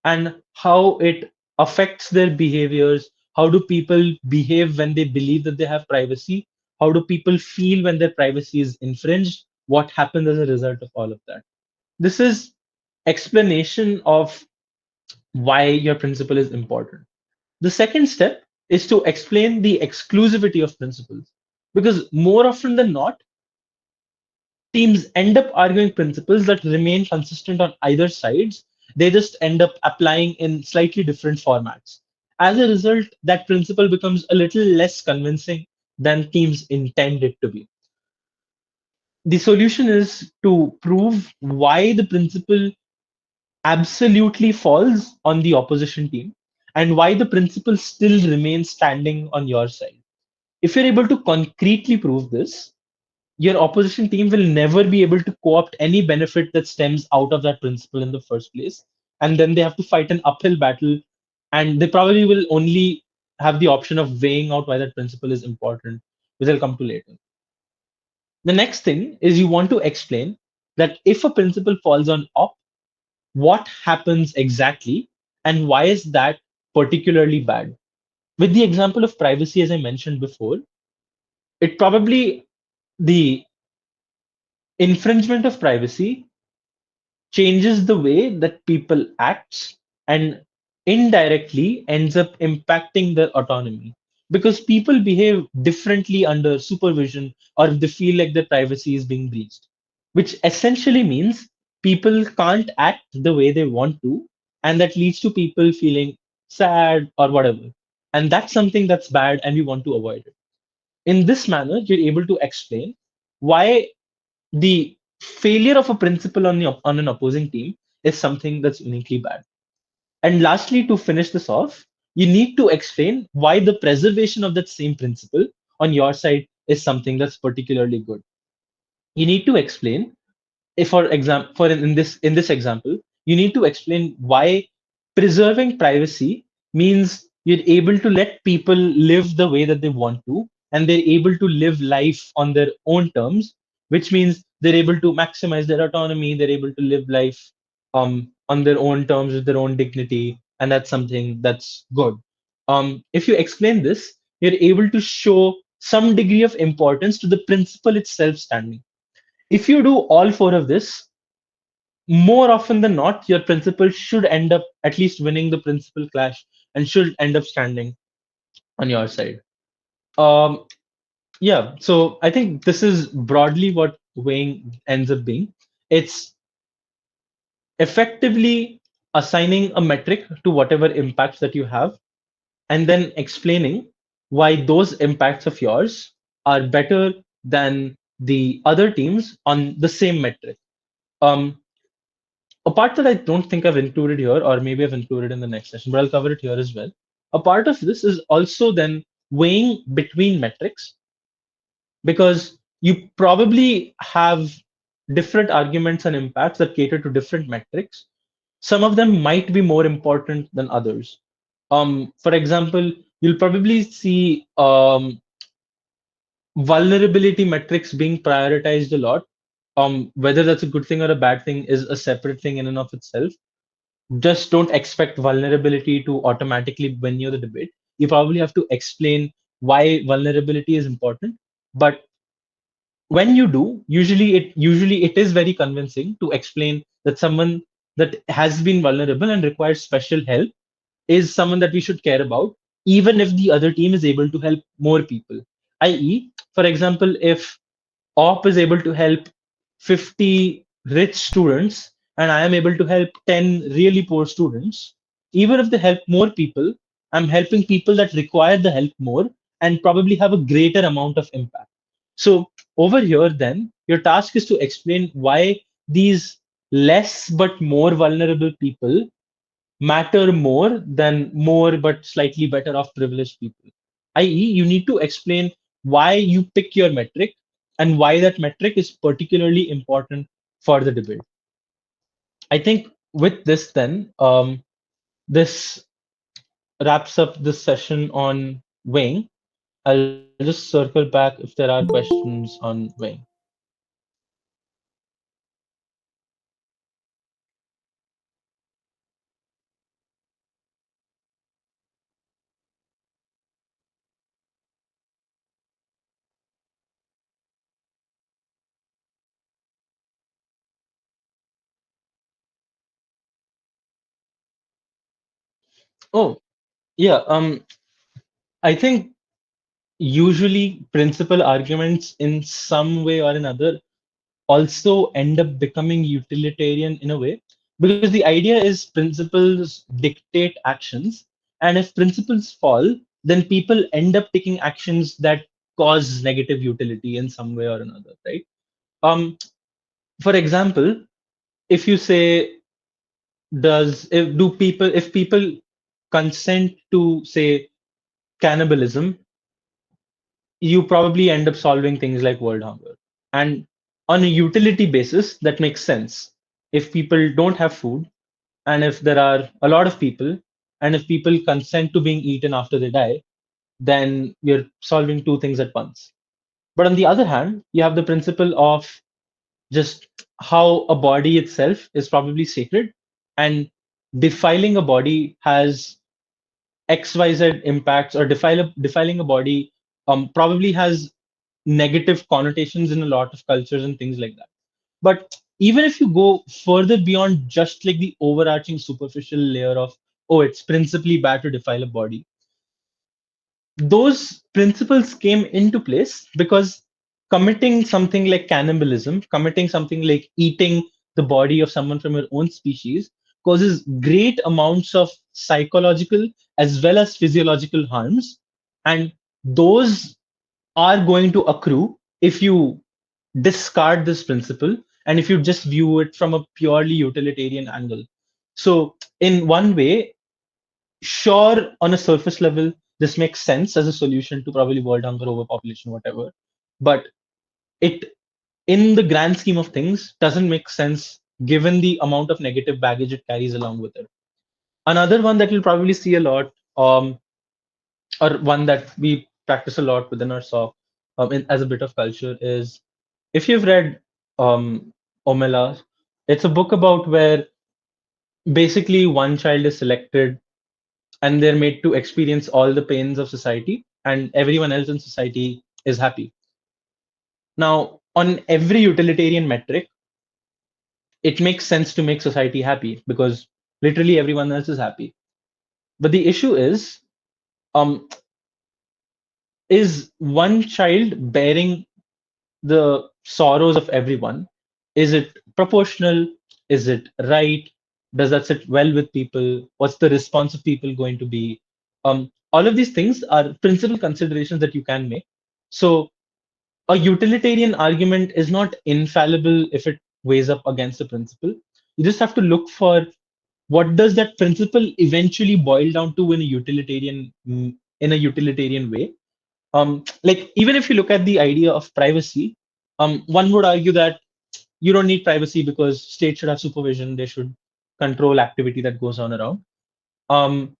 and how it affects their behaviors. How do people behave when they believe that they have privacy? How do people feel when their privacy is infringed? What happens as a result of all of that? This is explanation of why your principle is important. The second step is to explain the exclusivity of principles, because more often than not, teams end up arguing principles that remain consistent on either sides. They just end up applying in slightly different formats. As a result, that principle becomes a little less convincing than teams intend it to be. The solution is to prove why the principle absolutely falls on the opposition team and why the principle still remains standing on your side. If you're able to concretely prove this, your opposition team will never be able to co-opt any benefit that stems out of that principle in the first place. And then they have to fight an uphill battle, and they probably will only have the option of weighing out why that principle is important, which I'll come to later. The next thing is you want to explain that if a principle falls on op, what happens exactly, And why is that particularly bad? With the example of privacy, as I mentioned before, it probably the infringement of privacy changes the way that people acts and indirectly ends up impacting their autonomy because people behave differently under supervision or if they feel like their privacy is being breached, which essentially means people can't act the way they want to, and that leads to people feeling sad or whatever, and that's something that's bad and we want to avoid it. In this manner you're able to explain why the failure of a principal on an opposing team is something that's uniquely bad. And lastly, to finish this off, you need to explain why the preservation of that same principle on your side is something that's particularly good. You need to explain if for example in this example you need to explain why preserving privacy means you're able to let people live the way that they want to and they're able to live life on their own terms, which means they're able to maximize their autonomy, they're able to live life on their own terms with their own dignity, and that's something that's good. If you explain this, you're able to show some degree of importance to the principle itself standing. If you do all four of this, more often than not, your principal should end up at least winning the principal clash and should end up standing on your side. Um, yeah, so I think this is broadly what weighing ends up being. It's effectively assigning a metric to whatever impacts that you have and then explaining why those impacts of yours are better than the other teams on the same metric. Um, a part that I don't think I've included here, or maybe I've included in the next session, but I'll cover it here as well. A part of this is also then weighing between metrics because you probably have different arguments and impacts that cater to different metrics. Some of them might be more important than others. For example, you'll probably see vulnerability metrics being prioritized a lot. Whether that's a good thing or a bad thing is a separate thing in and of itself. Just don't expect vulnerability to automatically win you the debate. You probably have to explain why vulnerability is important. But when you do, usually it is very convincing to explain that someone that has been vulnerable and requires special help is someone that we should care about, even if the other team is able to help more people. I.e., for example, if OP is able to help 50 rich students and I am able to help 10 really poor students, even if they help more people, I'm helping people that require the help more and probably have a greater amount of impact. So over here, then, your task is to explain why these less but more vulnerable people matter more than more but slightly better off privileged people. I.e., you need to explain why you pick your metric and why that metric is particularly important for the debate. I think with this, then, this wraps up this session on weighing. I'll just circle back if there are questions on weighing. Oh, yeah. I think usually principal arguments in some way or another also end up becoming utilitarian in a way because the idea is principles dictate actions, and if principles fall then people end up taking actions that cause negative utility in some way or another, right? For example, if you say if people consent to say cannibalism, you probably end up solving things like world hunger. And on a utility basis, that makes sense. If people don't have food, and if there are a lot of people, and if people consent to being eaten after they die, then you're solving two things at once. But on the other hand, you have the principle of just how a body itself is probably sacred. And defiling a body has XYZ impacts, or defiling a body probably has negative connotations in a lot of cultures and things like that. But even if you go further beyond just like the overarching superficial layer of, oh, it's principally bad to defile a body, those principles came into place because committing something like cannibalism, committing something like eating the body of someone from your own species, causes great amounts of psychological as well as physiological harms. And those are going to accrue if you discard this principle and if you just view it from a purely utilitarian angle. So, in one way, sure, on a surface level, this makes sense as a solution to probably world hunger, overpopulation, whatever. But it, in the grand scheme of things, doesn't make sense given the amount of negative baggage it carries along with it. Another one that you'll probably see a lot, or one that we practice a lot within our SOC as a bit of culture, is if you've read Omela, it's a book about where basically one child is selected and they're made to experience all the pains of society, and everyone else in society is happy. Now, on every utilitarian metric, it makes sense to make society happy because literally everyone else is happy. But the issue um, is one child bearing the sorrows of everyone? Is it proportional? Is it right? Does that sit well with people? What's the response of people going to be? All of these things are principal considerations that you can make. So a utilitarian argument is not infallible if it weighs up against a principle. You just have to look for what does that principle eventually boil down to in a utilitarian way. Like even if you look at the idea of privacy, one would argue that you don't need privacy because states should have supervision, they should control activity that goes on around. um,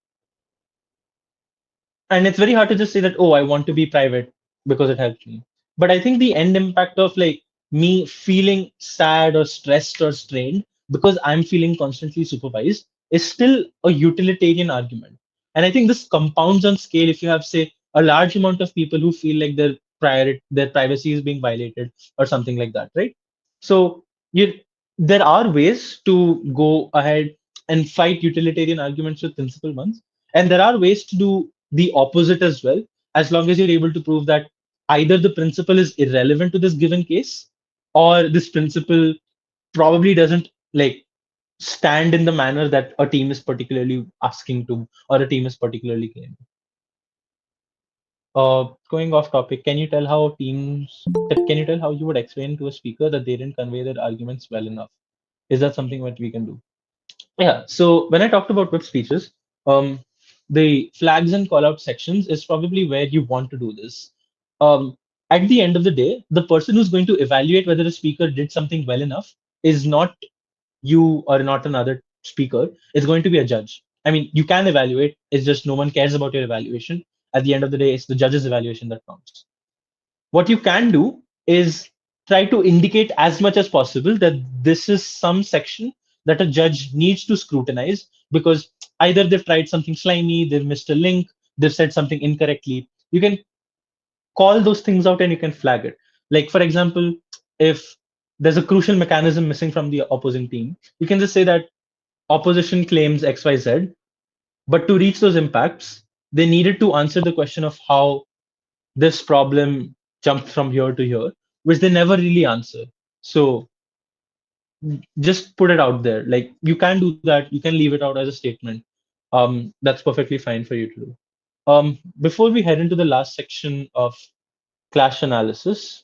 and it's very hard to just say that, oh, I want to be private because it helps me. But I think the end impact of like me feeling sad or stressed or strained because I'm feeling constantly supervised is still a utilitarian argument. And I think this compounds on scale if you have, say, a large amount of people who feel like their privacy is being violated or something like that, right? So you there are ways to go ahead and fight utilitarian arguments with principal ones, and there are ways to do the opposite as well, as long as you're able to prove that either the principle is irrelevant to this given case, or this principle probably doesn't like stand in the manner that a team is particularly asking to, or a team is particularly claiming. Going off topic, can you tell how you would explain to a speaker that they didn't convey their arguments well enough? Is that something that we can do? Yeah. So when I talked about whip speeches, um, the flags and call out sections is probably where you want to do this. Um, at the end of the day, the person who's going to evaluate whether a speaker did something well enough is not you or not another speaker. It's going to be a judge. I mean, you can evaluate. It's just no one cares about your evaluation. At the end of the day, it's the judge's evaluation that counts. What you can do is try to indicate as much as possible that this is some section that a judge needs to scrutinize because either they've tried something slimy, they've missed a link, they've said something incorrectly. You can call those things out and you can flag it. Like, for example, if there's a crucial mechanism missing from the opposing team, you can just say that opposition claims XYZ, but to reach those impacts, they needed to answer the question of how this problem jumped from here to here, which they never really answer. So just put it out there. Like you can do that. You can leave it out as a statement. That's perfectly fine for you to do. Before we head into the last section of clash analysis,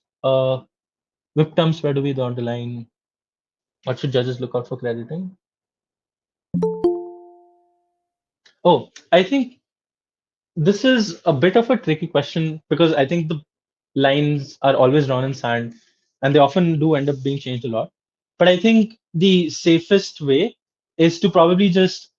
victims, where do we draw the line? What should judges look out for crediting? Oh, I think this is a bit of a tricky question because I think the lines are always drawn in sand and they often do end up being changed a lot. But I think the safest way is to probably just,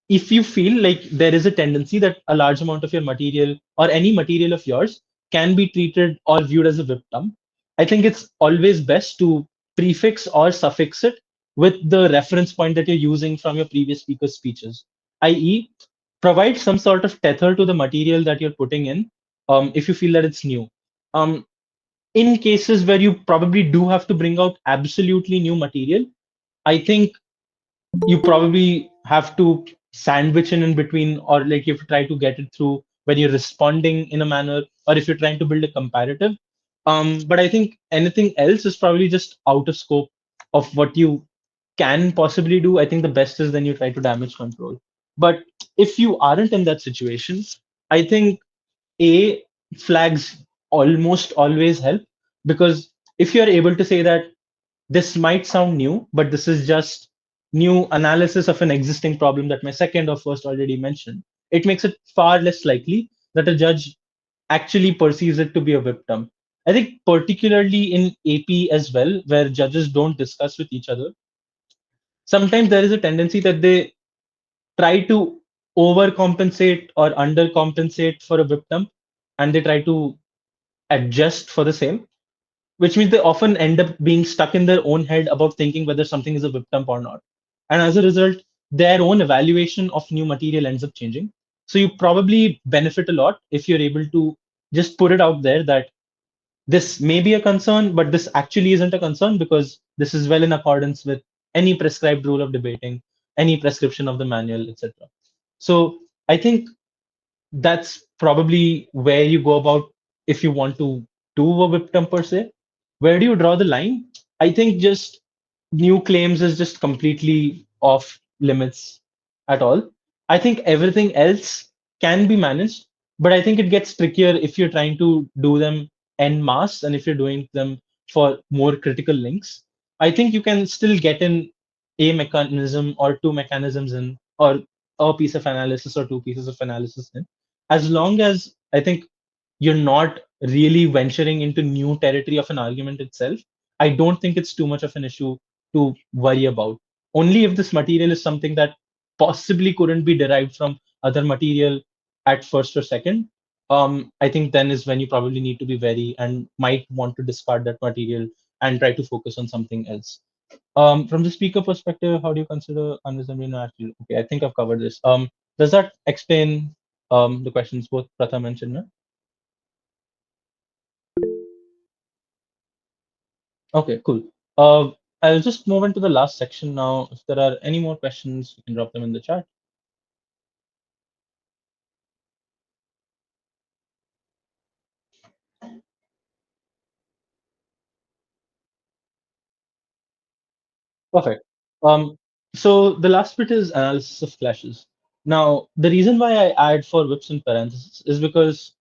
if you feel like there is a tendency that a large amount of your material or any material of yours can be treated or viewed as a victim, I think it's always best to prefix or suffix it with the reference point that you're using from your previous speaker's speeches, i.e., provide some sort of tether to the material that you're putting in if you feel that it's new. Um, in cases where you probably do have to bring out absolutely new material, I think you probably have to sandwich in between, or like you have to try to get it through when you're responding in a manner, or if you're trying to build a comparative. But I think anything else is probably just out of scope of what you can possibly do. I think the best is then you try to damage control. But if you aren't in that situation, I think a flags almost always help, because if you're able to say that this might sound new, but this is just new analysis of an existing problem that my second or first already mentioned, it makes it far less likely that a judge actually perceives it to be a whip dump. I think particularly in AP as well, where judges don't discuss with each other, sometimes there is a tendency that they try to overcompensate or undercompensate for a whip dump, and they try to adjust for the same, which means they often end up being stuck in their own head about thinking whether something is a whip dump or not. And as a result, their own evaluation of new material ends up changing. So you probably benefit a lot if you're able to just put it out there that this may be a concern, but this actually isn't a concern because this is well in accordance with any prescribed rule of debating, any prescription of the manual, etc. So I think that's probably where you go about if you want to do a whip dump per se. Where do you draw the line? I think just new claims is just completely off limits at all. I think everything else can be managed, but I think it gets trickier if you're trying to do them en masse and if you're doing them for more critical links. I think you can still get in a mechanism or two mechanisms in, or a piece of analysis or two pieces of analysis in, as long as I think you're not really venturing into new territory of an argument itself. I don't think it's too much of an issue to worry about. Only if this material is something that possibly couldn't be derived from other material at first or second, I think then is when you probably need to be wary and might want to discard that material and try to focus on something else. From the speaker perspective, how do you consider unreasonably natural? Okay, I think I've covered this. Does that explain the questions both Pratha mentioned? No? Okay, cool. I'll just move into the last section now. If there are any more questions, you can drop them in the chat. Perfect. Um, so the last bit is analysis of clashes. Now, the reason why I add for whips in parentheses is because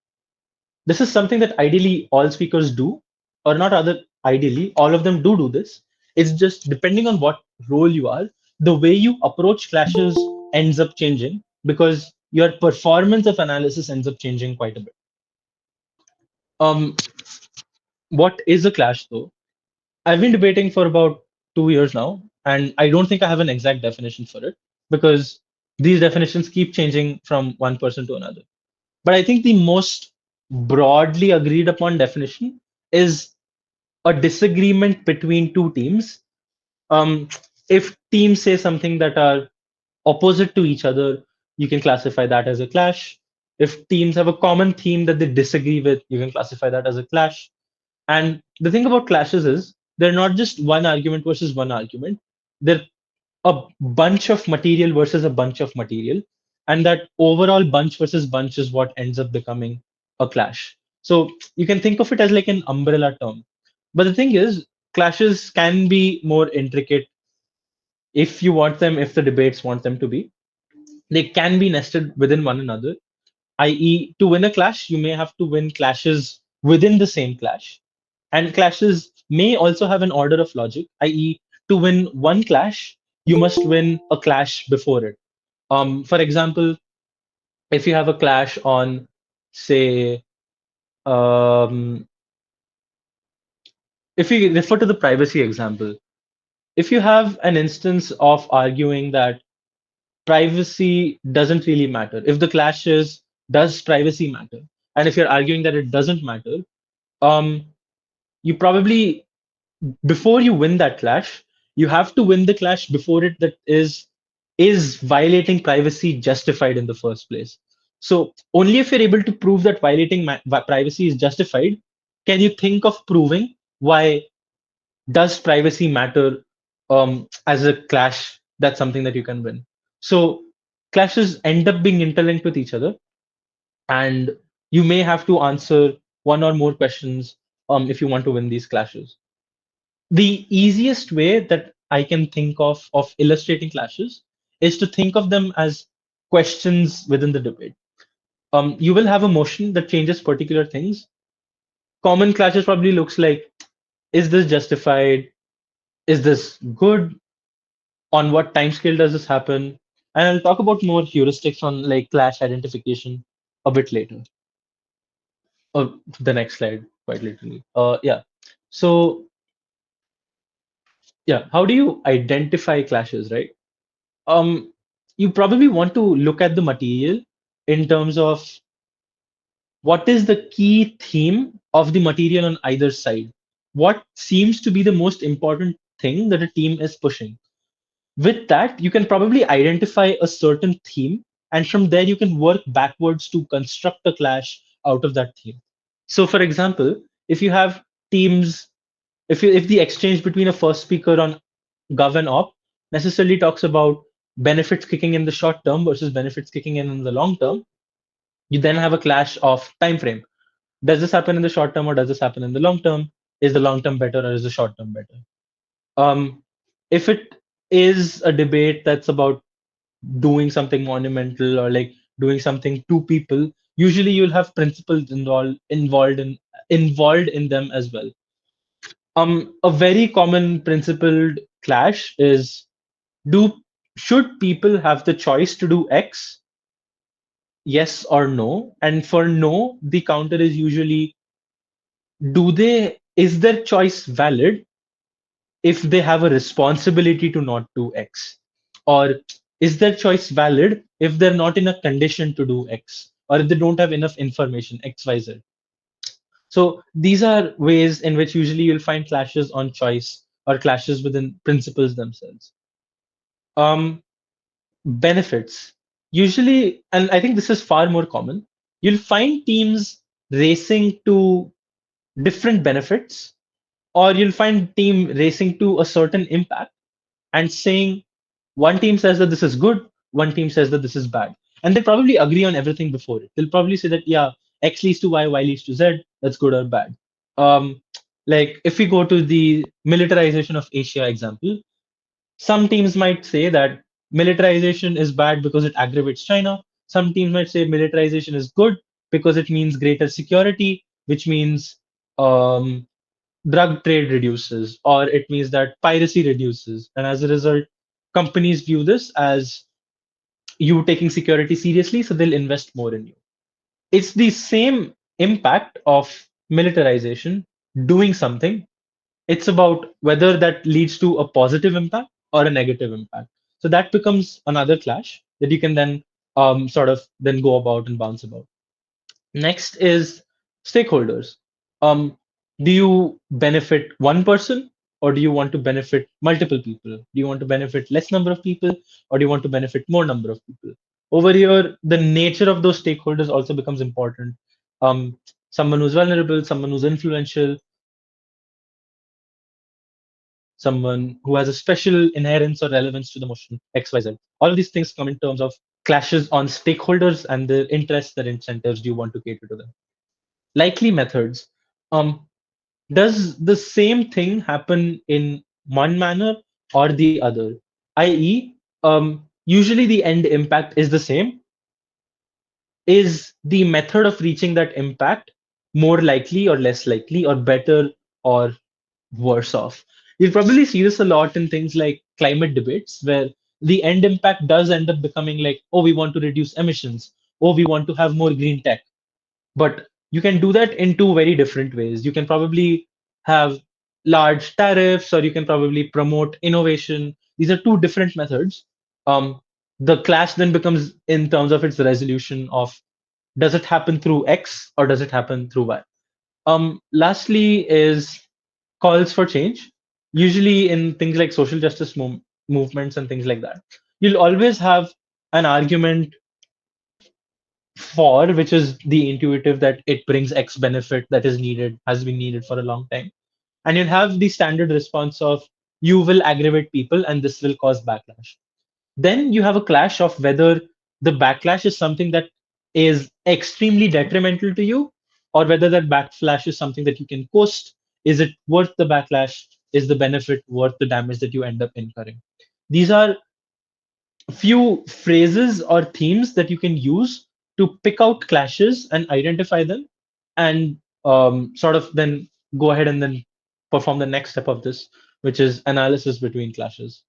this is something that ideally all speakers do, or not other ideally, all of them do this. It's just depending on what role you are, the way you approach clashes ends up changing because your performance of analysis ends up changing quite a bit. Um, what is a clash though? I've been debating for about 2 years now, and I don't think I have an exact definition for it because these definitions keep changing from one person to another. But I think the most broadly agreed upon definition is a disagreement between two teams. Um, if teams say something that are opposite to each other, you can classify that as a clash. If teams have a common theme that they disagree with, you can classify that as a clash. And the thing about clashes is they're not just one argument versus one argument. They're a bunch of material versus a bunch of material. And that overall bunch versus bunch is what ends up becoming a clash. So you can think of it as like an umbrella term. But the thing is, clashes can be more intricate if you want them, if the debates want them to be. They can be nested within one another, i.e., to win a clash, you may have to win clashes within the same clash. And clashes may also have an order of logic, i.e., to win one clash, you must win a clash before it. For example, if you have a clash on, say, um, if you refer to the privacy example, if you have an instance of arguing that privacy doesn't really matter, if the clash is, does privacy matter? And if you're arguing that it doesn't matter, you probably, before you win that clash, You have to win the clash before it that is violating privacy justified in the first place. So only if you're able to prove that violating privacy is justified, can you think of proving why does privacy matter as a clash. That's something that you can win. So clashes end up being interlinked with each other, and you may have to answer one or more questions if you want to win these clashes. The easiest way that I can think of illustrating clashes is to think of them as questions within the debate. You will have a motion that changes particular things. Common clashes probably looks like, is this justified? Is this good? On what time scale does this happen? And I'll talk about more heuristics on like clash identification a bit later. The next slide, quite literally. Yeah. So yeah, how do you identify clashes, right? Um, you probably want to look at the material in terms of what is the key theme of the material on either side. What seems to be the most important thing that a team is pushing. With that, you can probably identify a certain theme, and from there you can work backwards to construct a clash out of that theme. So, for example, if you have teams, if the exchange between a first speaker on gov and op necessarily talks about benefits kicking in the short term versus benefits kicking in the long term, you then have a clash of time frame. Does this happen in the short term or does this happen in the long term? Is the long term better or is the short term better? Um, if it is a debate that's about doing something monumental or like doing something to people, usually you'll have principles involved in them as well. A very common principled clash is, do should people have the choice to do X, yes or no? And for no, the counter is usually, do they is their choice valid if they have a responsibility to not do X? Or is their choice valid if they're not in a condition to do X? Or if they don't have enough information, XYZ? So these are ways in which usually you'll find clashes on choice or clashes within principles themselves. Um, Benefits. Usually, and I think this is far more common, you'll find teams racing to different benefits, or you'll find team racing to a certain impact and saying, one team says that this is good, one team says that this is bad. And they probably agree on everything before it. They'll probably say that, yeah, X leads to Y, Y leads to Z, that's good or bad. Um, like if we go to the militarization of Asia example, some teams might say that militarization is bad because it aggravates China. Some teams might say militarization is good because it means greater security, which means um, drug trade reduces, or it means that piracy reduces. And as a result, companies view this as you taking security seriously, so they'll invest more in you. It's the same impact of militarization doing something. It's about whether that leads to a positive impact or a negative impact. So that becomes another clash that you can then sort of then go about and bounce about. Next is stakeholders. Do you benefit one person or do you want to benefit multiple people? Do you want to benefit less number of people or do you want to benefit more number of people? Over here, the nature of those stakeholders also becomes important. Someone who's vulnerable, someone who's influential, someone who has a special inherence or relevance to the motion, XYZ. All of these things come in terms of clashes on stakeholders and the interests, the incentives do you want to cater to them. Likely methods. Um, does the same thing happen in one manner or the other? I.e., usually the end impact is the same. Is the method of reaching that impact more likely or less likely or better or worse off? You'll probably see this a lot in things like climate debates, where the end impact does end up becoming like, oh, we want to reduce emissions, oh, we want to have more green tech. But you can do that in two very different ways. You can probably have large tariffs, or you can probably promote innovation. These are two different methods. Um, the clash then becomes in terms of its resolution of, does it happen through X or does it happen through Y? Lastly is calls for change. usually in things like social justice movements and things like that, you'll always have an argument for, which is the intuitive that it brings X benefit that is needed, has been needed for a long time. And you'll have the standard response of you will aggravate people and this will cause backlash. Then you have a clash of whether the backlash is something that is extremely detrimental to you, or whether that backlash is something that you can coast. Is it worth the backlash? Is the benefit worth the damage that you end up incurring? These are few phrases or themes that you can use to pick out clashes and identify them, and sort of then go ahead and then perform the next step of this, which is analysis between clashes.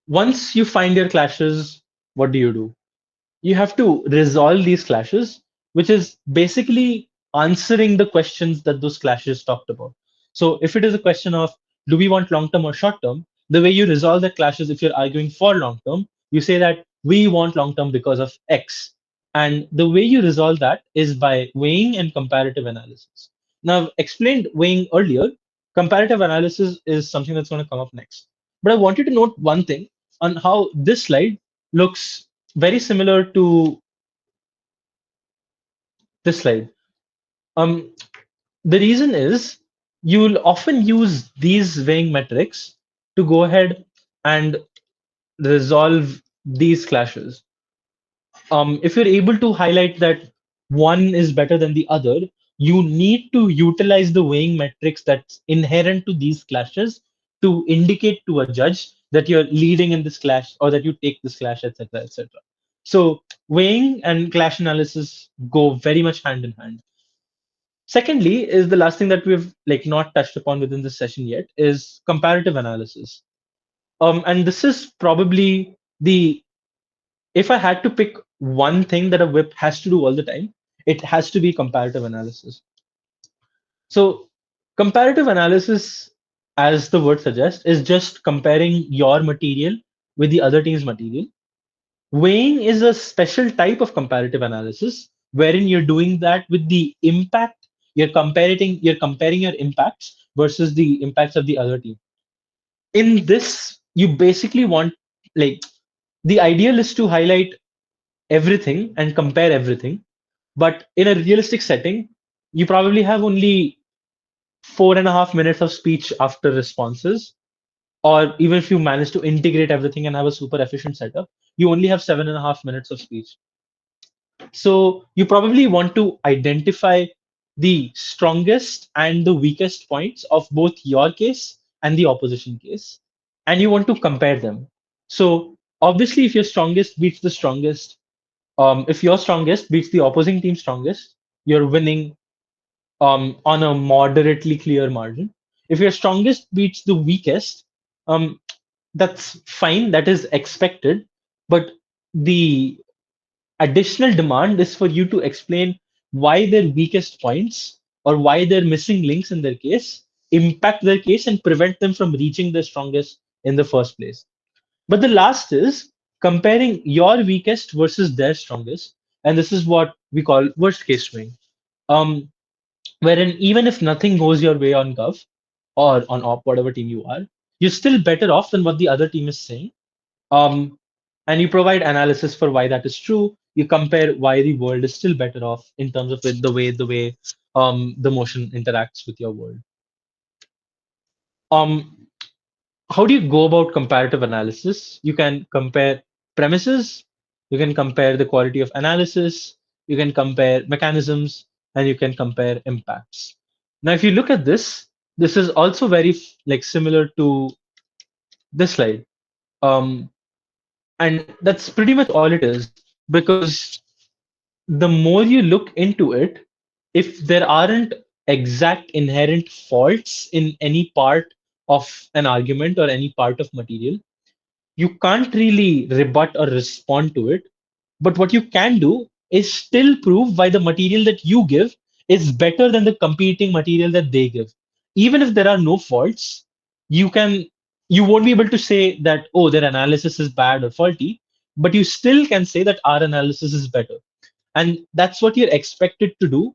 Once you find your clashes, what do? You have to resolve these clashes, which is basically answering the questions that those clashes talked about. So if it is a question of do we want long term or short term, the way you resolve that clashes, if you're arguing for long term, you say that we want long term because of X. And the way you resolve that is by weighing and comparative analysis. Now, I've explained weighing earlier. Comparative analysis is something that's going to come up next. But I wanted to note one thing on how this slide looks very similar to this slide. Um, the reason is you'll often use these weighing metrics to go ahead and resolve these clashes. If you're able to highlight that one is better than the other, you need to utilize the weighing metrics that's inherent to these clashes to indicate to a judge that you're leading in this clash or that you take this clash, etc., etc. So weighing and clash analysis go very much hand in hand. Secondly, is the last thing that we've like not touched upon within this session yet is comparative analysis. And this is probably the if I had to pick one thing that a whip has to do all the time, it has to be comparative analysis. So, comparative analysis, as the word suggests, is just comparing your material with the other team's material. Weighing is a special type of comparative analysis wherein you're doing that with the impact. You're comparing your impacts versus the impacts of the other team. In this, you basically want like the ideal is to highlight everything and compare everything. But in a realistic setting, you probably have only 4.5 minutes of speech after responses. Or even if you manage to integrate everything and have a super efficient setup, you only have 7.5 minutes of speech. So you probably want to identify the strongest and the weakest points of both your case and the opposition case, and you want to compare them. So obviously, if your strongest beats the strongest, if your strongest beats the opposing team's strongest, you're winning on a moderately clear margin. If your strongest beats the weakest, um, that's fine. That is expected. But the additional demand is for you to explain why their weakest points or why they're missing links in their case impact their case and prevent them from reaching their strongest in the first place. But the last is comparing your weakest versus their strongest. And this is what we call worst case swing. Um, Wherein even if nothing goes your way on Gov or on op, whatever team you are, you're still better off than what the other team is saying. Um, and you provide analysis for why that is true. You compare why the world is still better off in terms of it, the way the motion interacts with your world. Um, how do you go about comparative analysis? You can compare premises, you can compare the quality of analysis, you can compare mechanisms, and you can compare impacts. Now, if you look at this, this is also very like similar to this slide. Um, and that's pretty much all it is, because the more you look into it, if there aren't exact inherent faults in any part of an argument or any part of material, you can't really rebut or respond to it. But what you can do is still prove why the material that you give is better than the competing material that they give. Even if there are no faults, you can you won't be able to say that, oh, their analysis is bad or faulty, but you still can say that our analysis is better. And that's what you're expected to do,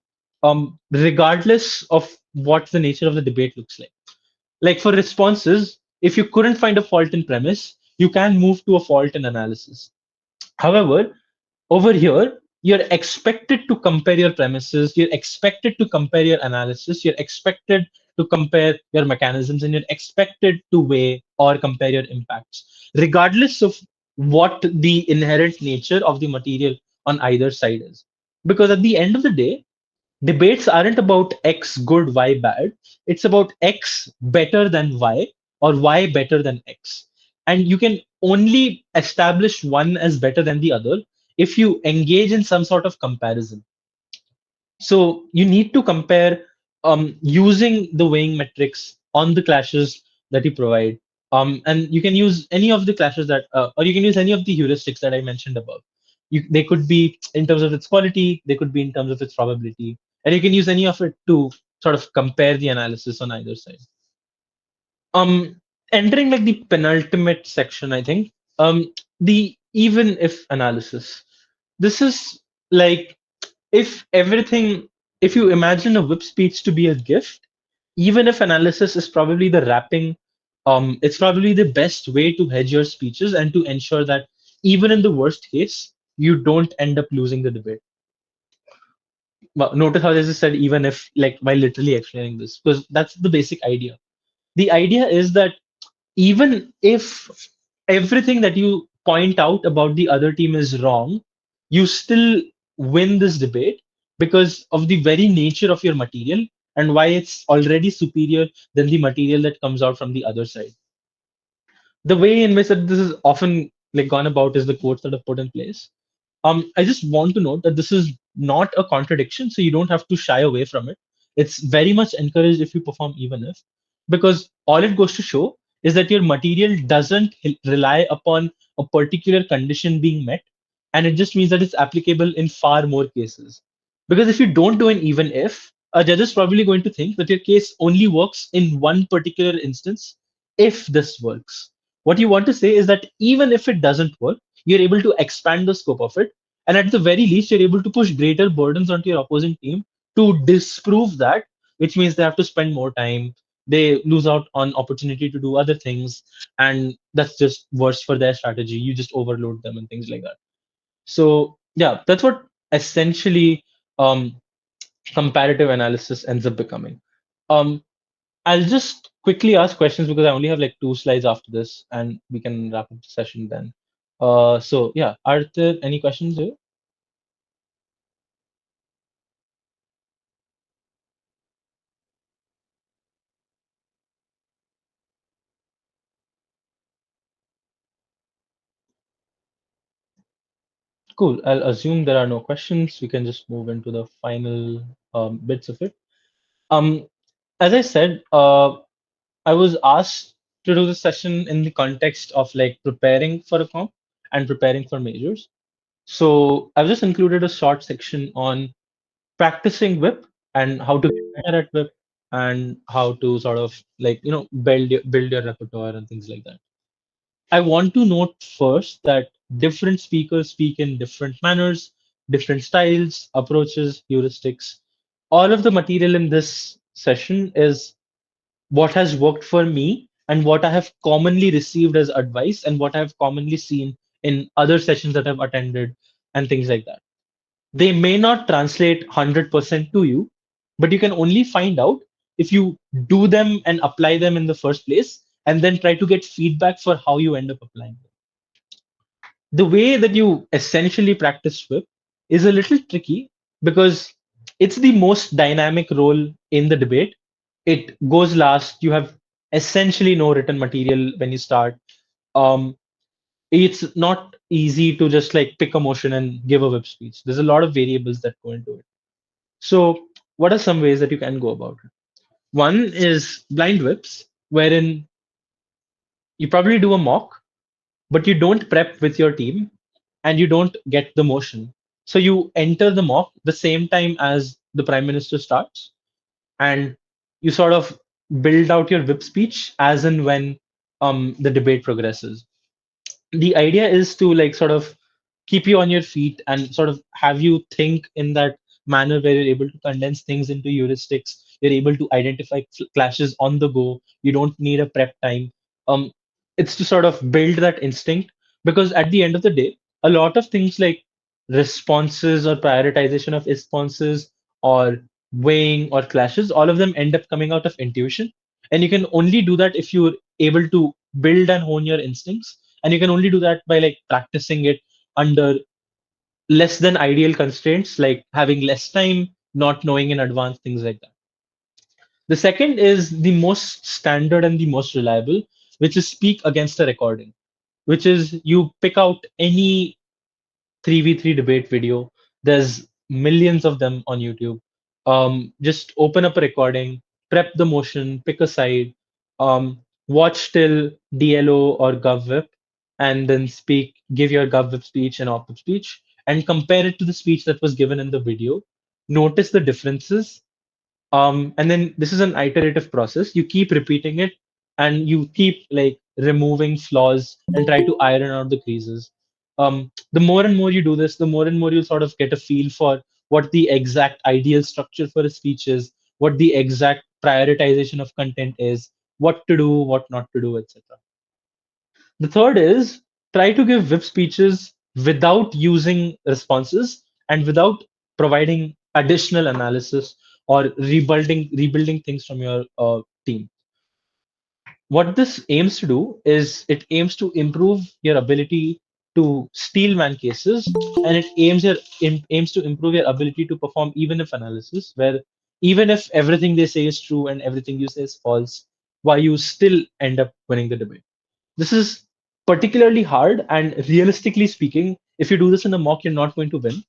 regardless of what the nature of the debate looks like. Like for responses, if you couldn't find a fault in premise, you can move to a fault in analysis. However, over here, you're expected to compare your premises, you're expected to compare your analysis, you're expected to compare your mechanisms, and you're expected to weigh or compare your impacts, regardless of what the inherent nature of the material on either side is. Because at the end of the day, debates aren't about X good, Y bad. It's about X better than Y or Y better than X. And you can only establish one as better than the other if you engage in some sort of comparison. So you need to compare using the weighing metrics on the clashes that you provide. And you can use any of the clashes that, or you can use any of the heuristics that I mentioned above. They could be in terms of its quality, they could be in terms of its probability, and you can use any of it to sort of compare the analysis on either side. Um, Entering like the penultimate section, I think, the even if analysis. This is like if everything, if you imagine a whip speech to be a gift, even if analysis is probably the wrapping, it's probably the best way to hedge your speeches and to ensure that even in the worst case, you don't end up losing the debate. Well, notice how this is said, even if, like, while literally explaining this, because that's the basic idea. The idea is that even if everything that you point out about the other team is wrong, you still win this debate because of the very nature of your material and why it's already superior than the material that comes out from the other side. The way in which that this is often like gone about is the quotes that are put in place. I just want to note that this is not a contradiction, so you don't have to shy away from it. It's very much encouraged if you perform even if, because all it goes to show is that your material doesn't rely upon a particular condition being met, and it just means that it's applicable in far more cases. Because if you don't do an even if, a judge is probably going to think that your case only works in one particular instance if this works. What you want to say is that even if it doesn't work, you're able to expand the scope of it. And at the very least, you're able to push greater burdens onto your opposing team to disprove that, which means they have to spend more time. They lose out on opportunity to do other things. And that's just worse for their strategy. You just overload them and things like that. So, yeah, that's what essentially um, comparative analysis ends up becoming. Um, I'll just quickly ask questions because I only have like 2 slides after this, and we can wrap up the session then. So yeah, are there any questions here? Cool. I'll assume there are no questions. We can just move into the final bits of it. Um, as I said, I was asked to do this session in the context of like preparing for a comp and preparing for majors. So I've just included a short section on practicing whip and how to get better at whip and how to sort of like build your repertoire and things like that. I want to note first that different speakers speak in different manners, different styles, approaches, heuristics. All of the material in this session is what has worked for me and what I have commonly received as advice and what I have commonly seen in other sessions that I've attended and things like that. They may not translate 100% to you, but you can only find out if you do them and apply them in the first place and then try to get feedback for how you end up applying them. The way that you essentially practice whip is a little tricky because it's the most dynamic role in the debate. It goes last. You have essentially no written material when you start. Um, it's not easy to just like pick a motion and give a whip speech. There's a lot of variables that go into it. So, what are some ways that you can go about it? One is blind whips, wherein you probably do a mock, but you don't prep with your team and you don't get the motion. So you enter the mock the same time as the prime minister starts, and you sort of build out your whip speech as and when the debate progresses. The idea is to like sort of keep you on your feet and sort of have you think in that manner where you're able to condense things into heuristics. You're able to identify clashes on the go. You don't need a prep time. Um, it's to sort of build that instinct, because at the end of the day, a lot of things like responses or prioritization of responses or weighing or clashes, all of them end up coming out of intuition. And you can only do that if you're able to build and hone your instincts. And you can only do that by like practicing it under less than ideal constraints, like having less time, not knowing in advance, things like that. The second is the most standard and the most reliable, which is speak against a recording, which is you pick out any 3v3 debate video. There's millions of them on YouTube. Just open up a recording, prep the motion, pick a side, watch till DLO or GovWhip, and then speak, give your GovWhip speech and op speech, and compare it to the speech that was given in the video. Notice the differences, and then this is an iterative process. You keep repeating it, and you keep like removing flaws and try to iron out the creases. The more and more you do this, the more and more you sort of get a feel for what the exact ideal structure for a speech is, what the exact prioritization of content is, what to do, what not to do, etc. The third is try to give VIP speeches without using responses and without providing additional analysis or rebuilding things from your team. What this aims to do is it aims to improve your ability to steal man cases, and it aims to improve your ability to perform even if analysis, where even if everything they say is true and everything you say is false, why you still end up winning the debate. This is particularly hard, and realistically speaking, if you do this in a mock, you're not going to win.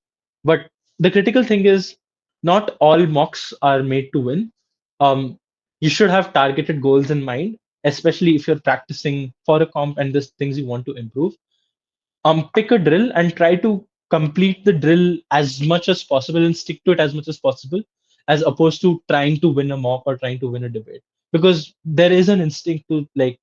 But the critical thing is, not all mocks are made to win. Um, you should have targeted goals in mind, especially if you're practicing for a comp and there's things you want to improve. Pick a drill and try to complete the drill as much as possible and stick to it as much as possible, as opposed to trying to win a mock or trying to win a debate. Because there is an instinct to like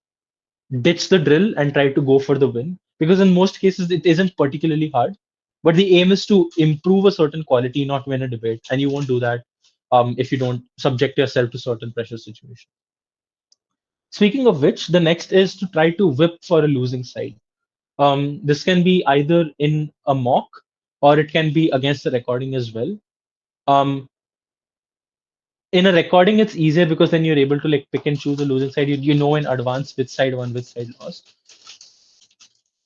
ditch the drill and try to go for the win, because in most cases it isn't particularly hard, but the aim is to improve a certain quality, not win a debate, and you won't do that if you don't subject yourself to certain pressure situations. Speaking of which, the next is to try to whip for a losing side. This can be either in a mock or it can be against the recording as well. um, in a recording it's easier because then you're able to like pick and choose the losing side. You know in advance which side won, which side lost.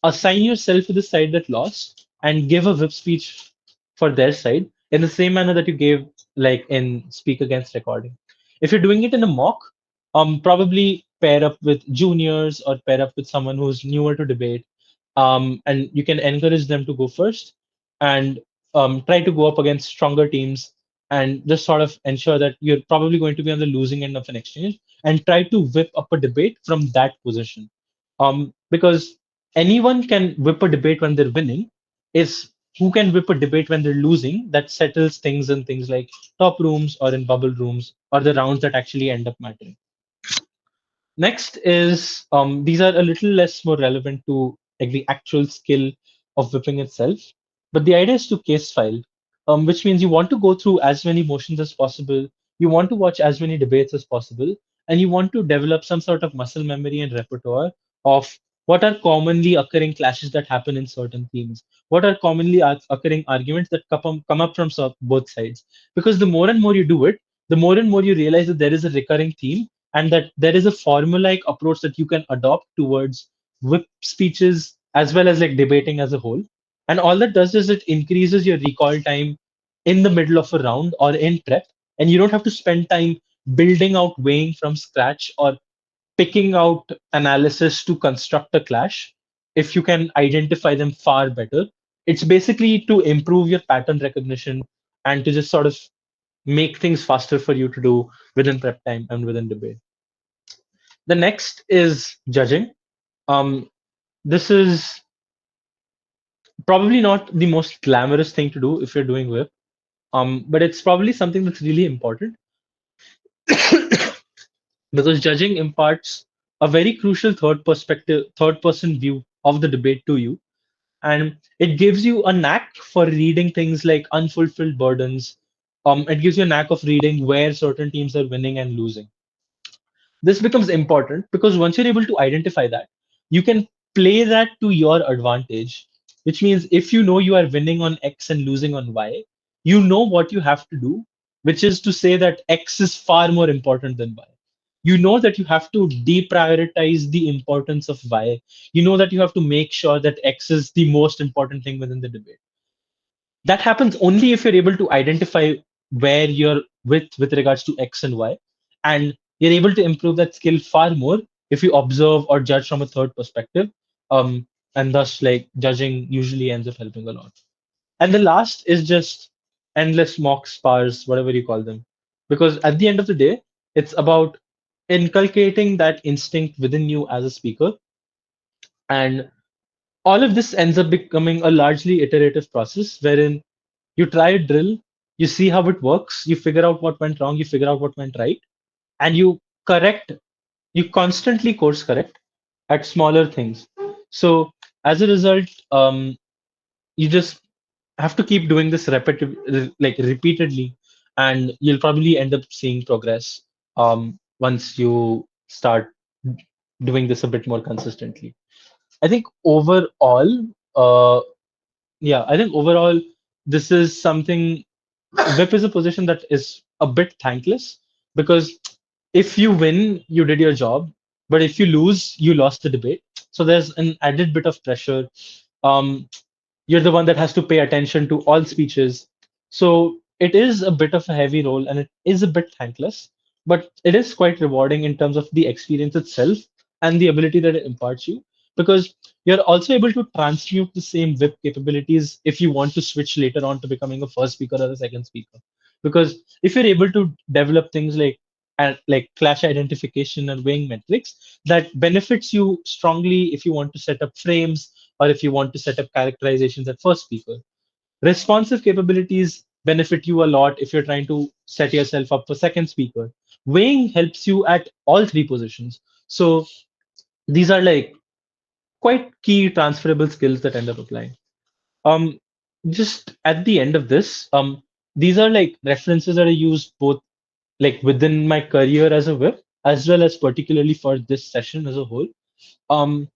Assign yourself to the side that lost and give a whip speech for their side in the same manner that you gave like in speak against recording. If you're doing it in a mock, probably pair up with juniors or pair up with someone who's newer to debate, and you can encourage them to go first and try to go up against stronger teams and just sort of ensure that you're probably going to be on the losing end of an exchange and try to whip up a debate from that position. Because anyone can whip a debate when they're winning. Is who can whip a debate when they're losing that settles things in things like top rooms or in bubble rooms or the rounds that actually end up mattering. Next is these are a little less more relevant to like the actual skill of whipping itself, but the idea is to case file, which means you want to go through as many motions as possible, you want to watch as many debates as possible, and you want to develop some sort of muscle memory and repertoire of what are commonly occurring clashes that happen in certain themes, what are commonly occurring arguments that come up from both sides. Because the more and more you do it, the more and more you realize that there is a recurring theme and that there is a formulaic approach that you can adopt towards whip speeches as well as like debating as a whole. And all that does is it increases your recall time in the middle of a round or in prep, and you don't have to spend time building out weighing from scratch or picking out analysis to construct a clash. If you can identify them far better, it's basically to improve your pattern recognition and to just sort of make things faster for you to do within prep time and within debate. The next is judging. Um, this is probably not the most glamorous thing to do if you're doing whip, but it's probably something that's really important because judging imparts a very crucial third person view of the debate to you, and it gives you a knack for reading things like unfulfilled burdens, It gives you a knack of reading where certain teams are winning and losing. This becomes important because once you're able to identify that, you can play that to your advantage, which means if you know you are winning on X and losing on Y, you know what you have to do, which is to say that X is far more important than Y. You know that you have to deprioritize the importance of Y. You know that you have to make sure that X is the most important thing within the debate. That happens only if you're able to identify where you're with regards to X and Y, and you're able to improve that skill far more if you observe or judge from a third perspective. um and thus, like, judging usually ends up helping a lot. And the last is just endless mock spars, whatever you call them, because at the end of the day, it's about inculcating that instinct within you as a speaker. And all of this ends up becoming a largely iterative process wherein you try a drill, you see how it works, you figure out what went wrong, you figure out what went right, and you correct, you constantly course correct at smaller things. So as a result, you just have to keep doing this like repeatedly, and you'll probably end up seeing progress once you start doing this a bit more consistently. I think overall, uh, yeah, I think overall, this is something. Whip is a position that is a bit thankless because if you win, you did your job, but if you lose, you lost the debate. So there's an added bit of pressure. Um, you're the one that has to pay attention to all speeches. So it is a bit of a heavy role and it is a bit thankless, but it is quite rewarding in terms of the experience itself and the ability that it imparts you, because you're also able to transmute the same whip capabilities if you want to switch later on to becoming a first speaker or a second speaker. Because if you're able to develop things like clash identification and weighing metrics, that benefits you strongly if you want to set up frames or if you want to set up characterizations at first speaker. Responsive capabilities benefit you a lot if you're trying to set yourself up for second speaker. Weighing helps you at all three positions. So these are like quite key transferable skills that end up applying. Um, just at the end of this, these are like references that I use both like within my career as a whip as well as particularly for this session as a whole. Um,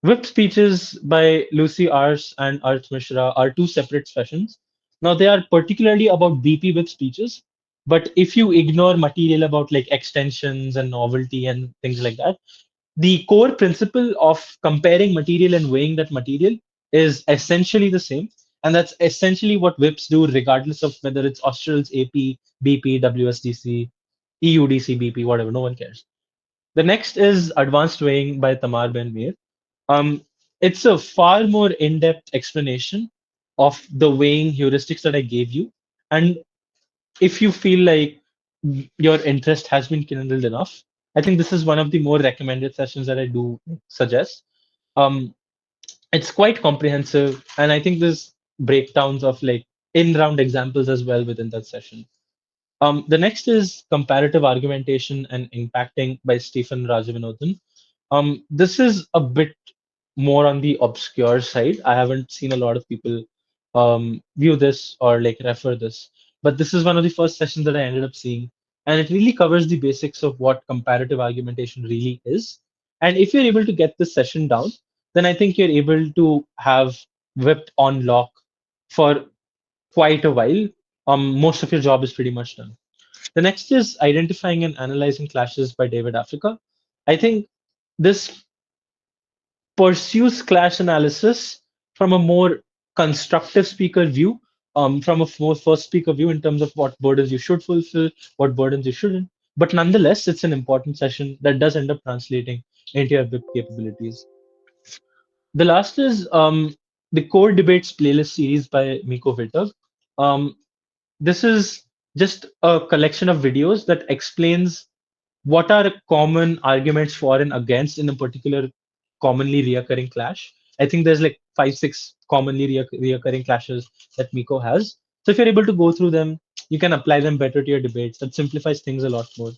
Whip speeches by Lucy Ars and Arth Mishra are two separate sessions. Now, they are particularly about BP whip speeches, but if you ignore material about like extensions and novelty and things like that, the core principle of comparing material and weighing that material is essentially the same. And that's essentially what whips do, regardless of whether it's Austral's AP, BP, WSDC, EUDC, BP, whatever, no one cares. The next is Advanced Weighing by Tamar Ben Mir. um, it's a far more in-depth explanation of the weighing heuristics that I gave you. And if you feel like your interest has been kindled enough, I think this is one of the more recommended sessions that I do suggest. Um, it's quite comprehensive, and I think there's breakdowns of like in-round examples as well within that session. The next is Comparative Argumentation and Impacting by Stephen Rajavinodhan. This is a bit more on the obscure side. I haven't seen a lot of people view this or like refer this, but this is one of the first sessions that I ended up seeing, and it really covers the basics of what comparative argumentation really is. And if you're able to get this session down, then I think you're able to have whipped on lock for quite a while. Most of your job is pretty much done. The next is Identifying and Analyzing Clashes by David Africa. I think this pursues clash analysis from a more constructive speaker view, from a more first speaker view in terms of what burdens you should fulfill, what burdens you shouldn't. But nonetheless, it's an important session that does end up translating into your BIP capabilities. The last is the Core Debates playlist series by Miko Wittag. Um, this is just a collection of videos that explains what are common arguments for and against in a particular commonly reoccurring clash. I think there's like five, six commonly reoccurring clashes that Miko has. So if you're able to go through them, you can apply them better to your debates. That simplifies things a lot more.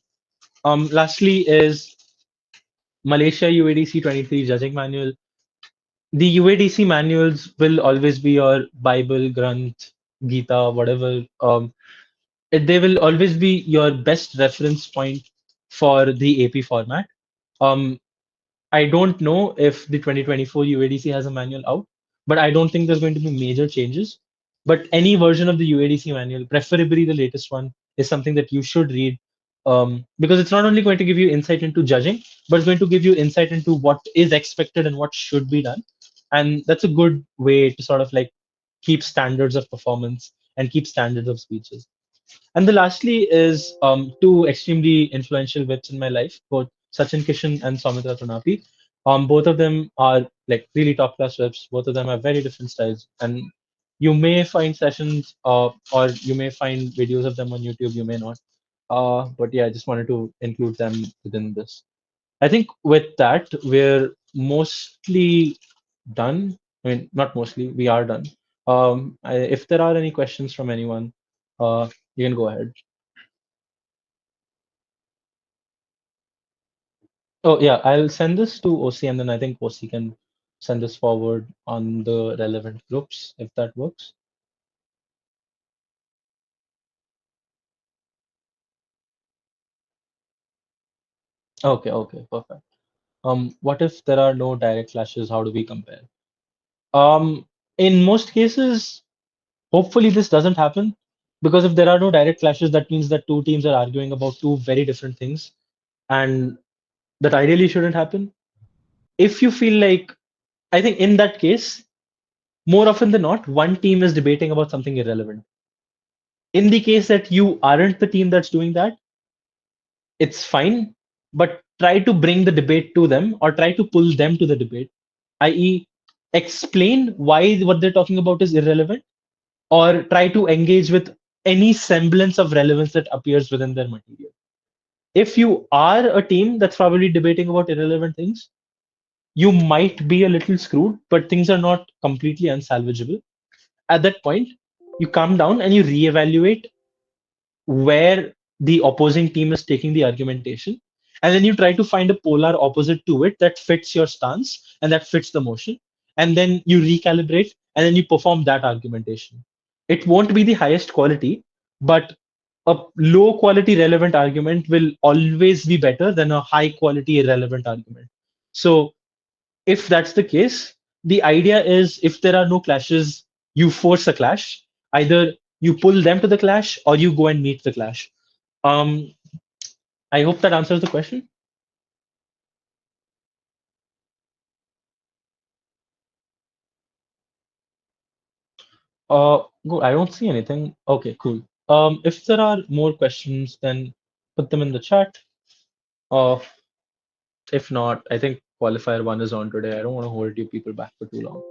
Lastly is Malaysia UADC 23 judging manual. The UADC manuals will always be your Bible, Granth, Gita, whatever. they will always be your best reference point for the AP format. Um, I don't know if the 2024 UADC has a manual out, but I don't think there's going to be major changes. But any version of the UADC manual, preferably the latest one, is something that you should read, because it's not only going to give you insight into judging, but it's going to give you insight into what is expected and what should be done. And that's a good way to sort of like keep standards of performance and keep standards of speeches. And the lastly is two extremely influential vets in my life, both Sachin Kishan and Soumitra Tonapi. Both of them are like really top class vets. Both of them have very different styles, and you may find sessions or you may find videos of them on YouTube. You may not. But yeah, I just wanted to include them within this. I think with that, we're mostly done. I mean, not mostly, we are done. If there are any questions from anyone, you can go ahead. Oh, yeah, I'll send this to OC and then I think OC can send this forward on the relevant groups if that works. Okay, okay, perfect. What if there are no direct clashes? How do we compare? Um, in most cases, hopefully this doesn't happen because if there are no direct clashes, that means that two teams are arguing about two very different things, and that ideally shouldn't happen. If you feel like, I think in that case, more often than not, one team is debating about something irrelevant. In the case that you aren't the team that's doing that, it's fine, but try to bring the debate to them or try to pull them to the debate, i.e., explain why what they're talking about is irrelevant or try to engage with any semblance of relevance that appears within their material. If you are a team that's probably debating about irrelevant things, you might be a little screwed, but things are not completely unsalvageable. At that point, you calm down and you reevaluate where the opposing team is taking the argumentation. And then you try to find a polar opposite to it that fits your stance and that fits the motion. And then you recalibrate and then you perform that argumentation. It won't be the highest quality, but a low quality relevant argument will always be better than a high quality irrelevant argument. So if that's the case, the idea is if there are no clashes, you force a clash. Either you pull them to the clash or you go and meet the clash. Um, I hope that answers the question. Good. I don't see anything. Okay, cool. If there are more questions, then put them in the chat. Uh, if not, I think qualifier one is on today. I don't want to hold you people back for too long.